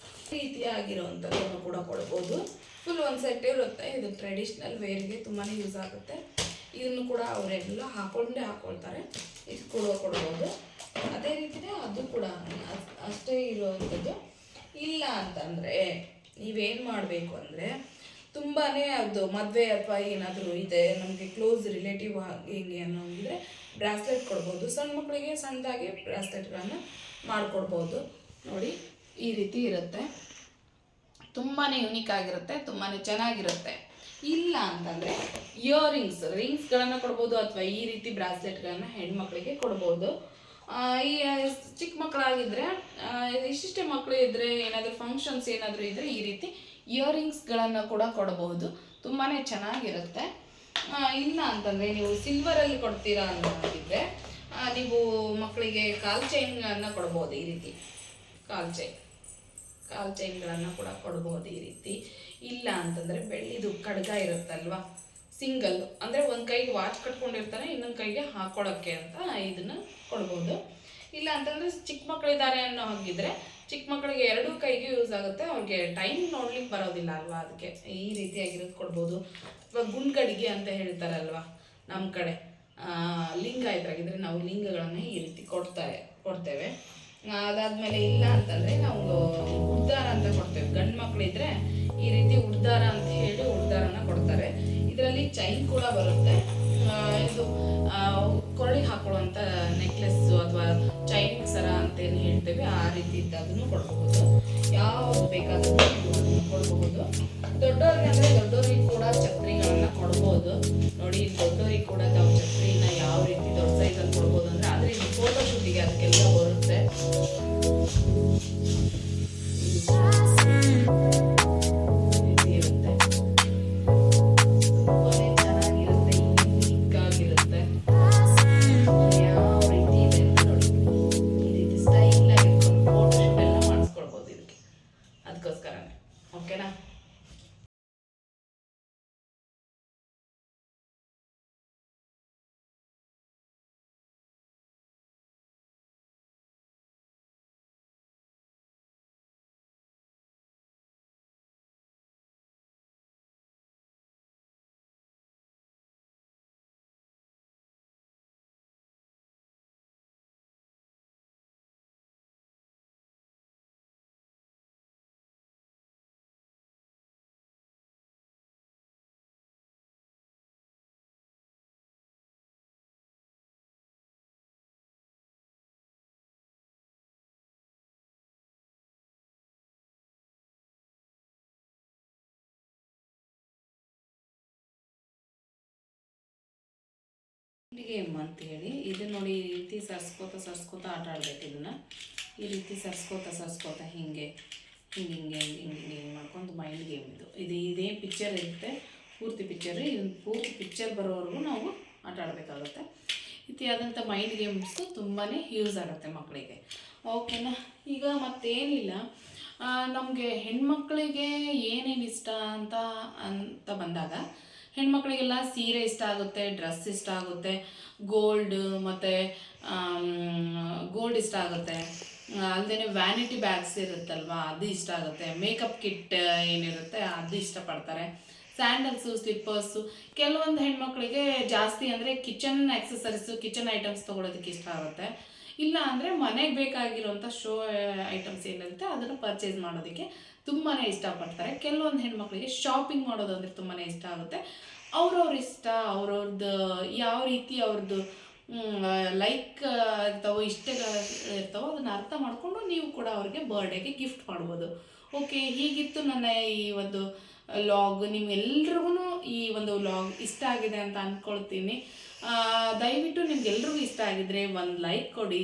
ಈ ರೀತಿಯಾಗಿರೋವಂಥದ್ದನ್ನು ಕೂಡ ಕೊಡ್ಬೋದು. ಫುಲ್ ಒಂದು ಸೆಟ್ ಇರುತ್ತೆ. ಇದು ಟ್ರೆಡಿಷ್ನಲ್ ವೇರ್ಗೆ ತುಂಬಾ ಯೂಸ್ ಆಗುತ್ತೆ. ಇದನ್ನು ಕೂಡ ಅವರೆಲ್ಲ ಹಾಕ್ಕೊಳ್ತಾರೆ. ಇದು ಕೂಡ ಕೊಡ್ಬೋದು. ಅದೇ ರೀತಿಯೇ ಅದು ಕೂಡ ಅಷ್ಟೇ ಇರುವಂಥದ್ದು. ಇಲ್ಲ ಅಂತಂದರೆ ನೀವೇನು ಮಾಡಬೇಕು ಅಂದರೆ, ತುಂಬಾ ಅದು ಮದುವೆ ಅಥವಾ ಏನಾದರೂ ಇದೆ ನಮಗೆ ಕ್ಲೋಸ್ ರಿಲೇಟಿವ್ ಹೇಗೆ ಅನ್ನೋಂಗಿದ್ರೆ ಬ್ರಾಸ್ಲೆಟ್ ಕೊಡ್ಬೋದು. ಸಣ್ಣ ಮಕ್ಕಳಿಗೆ ಸಣ್ಣದಾಗಿ ಬ್ರಾಸ್ಲೆಟ್ಗಳನ್ನು ಮಾಡಿಕೊಡ್ಬೋದು. ನೋಡಿ ಈ ರೀತಿ ಇರುತ್ತೆ, ತುಂಬಾ ಯೂನಿಕ್ ಆಗಿರುತ್ತೆ, ತುಂಬಾ ಚೆನ್ನಾಗಿರುತ್ತೆ. ಇಲ್ಲ ಅಂತಂದರೆ ರಿಂಗ್ಸ್ಗಳನ್ನು ಕೊಡ್ಬೋದು ಅಥವಾ ಈ ರೀತಿ ಬ್ರಾಸ್ಲೆಟ್ಗಳನ್ನು ಹೆಣ್ಮಕ್ಳಿಗೆ ಕೊಡ್ಬೋದು. ಈ ಚಿಕ್ಕ ಮಕ್ಕಳಾಗಿದ್ದರೆ, ಇಷ್ಟಿಷ್ಟೇ ಮಕ್ಕಳು ಇದ್ದರೆ, ಏನಾದರೂ ಫಂಕ್ಷನ್ಸ್ ಏನಾದರೂ ಇದ್ದರೆ ಈ ರೀತಿ ಇಯರಿಂಗ್ಸ್ಗಳನ್ನು ಕೂಡ ಕೊಡಬಹುದು. ತುಂಬಾ ಚೆನ್ನಾಗಿರುತ್ತೆ. ಇಲ್ಲ ಅಂತಂದರೆ ನೀವು ಸಿಲ್ವರಲ್ಲಿ ಕೊಡ್ತೀರಾ ಅನ್ನೋದಿದ್ದರೆ ನೀವು ಮಕ್ಕಳಿಗೆ ಕಾಲ್ ಚೈನ್ಗಳನ್ನು ಕೊಡ್ಬೋದು. ಈ ರೀತಿ ಕಾಲ್ ಚೈನ್ಗಳನ್ನು ಕೂಡ ಕೊಡ್ಬೋದು ಈ ರೀತಿ. ಇಲ್ಲ ಅಂತಂದರೆ ಬೆಳ್ಳಿದು ಖಡ್ಗ ಇರುತ್ತಲ್ವ, ಸಿಂಗಲ್ ಅಂದರೆ ಒಂದು ಕೈಗೆ ವಾಚ್ ಕಟ್ಕೊಂಡಿರ್ತಾರೆ, ಇನ್ನೊಂದು ಕೈಗೆ ಹಾಕ್ಕೊಳ್ಳೋಕ್ಕೆ ಅಂತ ಇದನ್ನು ಕೊಡ್ಬೋದು. ಇಲ್ಲ ಅಂತಂದರೆ ಚಿಕ್ಕ ಮಕ್ಕಳಿದ್ದಾರೆ ಅನ್ನೋ ಹಾಗಿದ್ರೆ ಚಿಕ್ಕ ಮಕ್ಕಳಿಗೆ ಎರಡೂ ಕೈಗೆ ಯೂಸ್ ಆಗುತ್ತೆ. ಅವ್ರಿಗೆ ಟೈಮ್ ನೋಡ್ಲಿಕ್ಕೆ ಬರೋದಿಲ್ಲ ಅಲ್ವಾ, ಅದಕ್ಕೆ ಈ ರೀತಿಯಾಗಿರೋದು ಕೊಡ್ಬೋದು. ಅಥವಾ ಗುಂಡ್ಗಡಿಗೆ ಅಂತ ಹೇಳ್ತಾರಲ್ವ ನಮ್ಮ ಕಡೆ, ಲಿಂಗಾಯತರಾಗಿದ್ದರೆ ನಾವು ಲಿಂಗಗಳನ್ನು ಈ ರೀತಿ ಕೊಡ್ತೇವೆ. ಅದಾದಮೇಲೆ ಇಲ್ಲ ಅಂತಂದರೆ ನಾವು ಉಡ್ದಾರ ಅಂತ ಕೊಡ್ತೇವೆ. ಗಂಡು ಮಕ್ಕಳಿದ್ರೆ ಈ ರೀತಿ ಉಡ್ದಾರ ಅಂತ ಹೇಳಿ ಉಡ್ದಾರನ ಕೊಡ್ತಾರೆ. ಇದರಲ್ಲಿ ಚೈನ್ ಕೂಡ ಬರುತ್ತೆ. ಇದು ಕೊರಳಿಗೆ ಹಾಕೊಳ್ಳುವಂಥ ನೆಕ್ಲೆಸ್ಸು ಅಥವಾ ಚೈನ್ ಸರ ಅಂತೇನು ಹೇಳ್ತೇವೆ, ಆ ರೀತಿ ಇದ್ದದನ್ನು ಕೊಡಬಹುದು. ಯಾವುದು ಬೇಕಾದರೂ ಕೊಡಬಹುದು. ದೊಡ್ಡವ್ರಿಗೆ ಅಂದರೆ ದೊಡ್ಡವ್ರಿಗೆ ಕೂಡ ಛತ್ರಿಗಳನ್ನ ಕೊಡ್ಬೋದು. ನೋಡಿ, ದೊಡ್ಡವ್ರಿಗೆ ಕೂಡ ನಾವು ಛತ್ರಿನ ಯಾವ ರೀತಿ ದೊಡ್ಡ ಸೈಜಲ್ಲಿ ಕೊಡ್ಬೋದು ಅಂದರೆ, ಆದರೆ ಇದು ಫೋಟೋ ಶೂಟಿಗೆ ಅದಕ್ಕೆಲ್ಲ ಬರುತ್ತೆ. ಫೋಟೋ ಗೇಮ್ ಅಂತೇಳಿ ಇದು ನೋಡಿ, ಈ ರೀತಿ ಸರ್ಸ್ಕೋತ ಆಟ ಆಡ್ಬೇಕು. ಇದನ್ನು ಈ ರೀತಿ ಸರ್ಸ್ಕೋತ ಹಿಂಗೆ ಮಾಡ್ಕೊಂಡು ಮೈಂಡ್ ಗೇಮ್ ಇದೇ ಪಿಕ್ಚರ್ ಇರುತ್ತೆ, ಪೂರ್ತಿ ಪಿಕ್ಚರ್ ಬರೋವರೆಗೂ ನಾವು ಆಟ ಆಡಬೇಕಾಗುತ್ತೆ. ರೀತಿಯಾದಂಥ ಮೈಂಡ್ ಗೇಮ್ಸು ತುಂಬಾ ಯೂಸ್ ಆಗುತ್ತೆ ಮಕ್ಕಳಿಗೆ. ಓಕೆನಾ. ಈಗ ಮತ್ತೇನಿಲ್ಲ, ನಮಗೆ ಹೆಣ್ಮಕ್ಳಿಗೆ ಏನೇನು ಇಷ್ಟ ಅಂತ ಬಂದಾಗ, ಹೆಣ್ಮಕ್ಳಿಗೆಲ್ಲ ಸೀರೆ ಇಷ್ಟ ಆಗುತ್ತೆ, ಡ್ರೆಸ್ ಇಷ್ಟ ಆಗುತ್ತೆ, ಗೋಲ್ಡ್ ಇಷ್ಟ ಆಗುತ್ತೆ, ಅಲ್ಲದೆ ವ್ಯಾನಿಟಿ ಬ್ಯಾಗ್ಸ್ ಇರುತ್ತಲ್ವ ಅದು ಇಷ್ಟ ಆಗುತ್ತೆ, ಮೇಕಪ್ ಕಿಟ್ ಏನಿರುತ್ತೆ ಅದು ಇಷ್ಟಪಡ್ತಾರೆ, ಸ್ಯಾಂಡಲ್ಸು, ಸ್ಲಿಪ್ಪರ್ಸು. ಕೆಲವೊಂದು ಹೆಣ್ಮಕ್ಳಿಗೆ ಜಾಸ್ತಿ ಅಂದರೆ ಕಿಚನ್ ಆಕ್ಸೆಸರೀಸು, ಕಿಚನ್ ಐಟಮ್ಸ್ ತೊಗೊಳೋದಕ್ಕೆ ಇಷ್ಟ ಆಗುತ್ತೆ. ಇಲ್ಲ ಅಂದರೆ ಮನೆಗೆ ಬೇಕಾಗಿರೋಂಥ ಶೋ ಐಟಮ್ಸ್ ಏನಿರುತ್ತೆ ಅದನ್ನು ಪರ್ಚೇಸ್ ಮಾಡೋದಕ್ಕೆ ತುಂಬಾ ಇಷ್ಟಪಡ್ತಾರೆ. ಕೆಲವೊಂದು ಹೆಣ್ಮಕ್ಳಿಗೆ ಶಾಪಿಂಗ್ ಮಾಡೋದು ಅಂದರೆ ತುಂಬಾ ಇಷ್ಟ ಆಗುತ್ತೆ. ಅವ್ರವ್ರ ಇಷ್ಟ, ಅವ್ರವ್ರದ್ದು ಯಾವ ರೀತಿ ಅವ್ರದ್ದು ಲೈಕ್ ಇರ್ತಾವೋ, ಇಷ್ಟಗಳಿರ್ತಾವೋ ಅದನ್ನು ಅರ್ಥ ಮಾಡಿಕೊಂಡು ನೀವು ಕೂಡ ಅವ್ರಿಗೆ ಬರ್ಡೇಗೆ ಗಿಫ್ಟ್ ಮಾಡ್ಬೋದು. ಓಕೆ, ಹೀಗಿತ್ತು ನನ್ನ ಈ ಒಂದು ಲಾಗ್. ನಿಮ್ಗೆಲ್ರಿಗೂ ಈ ಒಂದು ಲಾಗ್ ಇಷ್ಟ ಆಗಿದೆ ಅಂತ ಅಂದ್ಕೊಳ್ತೀನಿ. ದಯವಿಟ್ಟು ನಿಮ್ಗೆಲ್ರಿಗೂ ಇಷ್ಟ ಆಗಿದ್ರೆ ಒಂದು ಲೈಕ್ ಕೊಡಿ,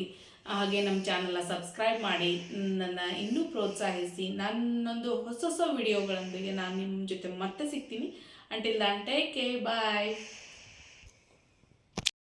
ಹಾಗೆ ನಮ್ಮ ಚಾನಲ್ನ ಸಬ್ಸ್ಕ್ರೈಬ್ ಮಾಡಿ ನನ್ನ ಇನ್ನೂ ಪ್ರೋತ್ಸಾಹಿಸಿ. ನನ್ನೊಂದು ಹೊಸ ವಿಡಿಯೋಗಳೊಂದಿಗೆ ನಾನು ನಿಮ್ಮ ಜೊತೆ ಮತ್ತೆ ಸಿಗ್ತೀನಿ. ಅಂಟಿಲ್ ದನ್ ಟೇಕ್ ಕೇರ್, ಬಾಯ್.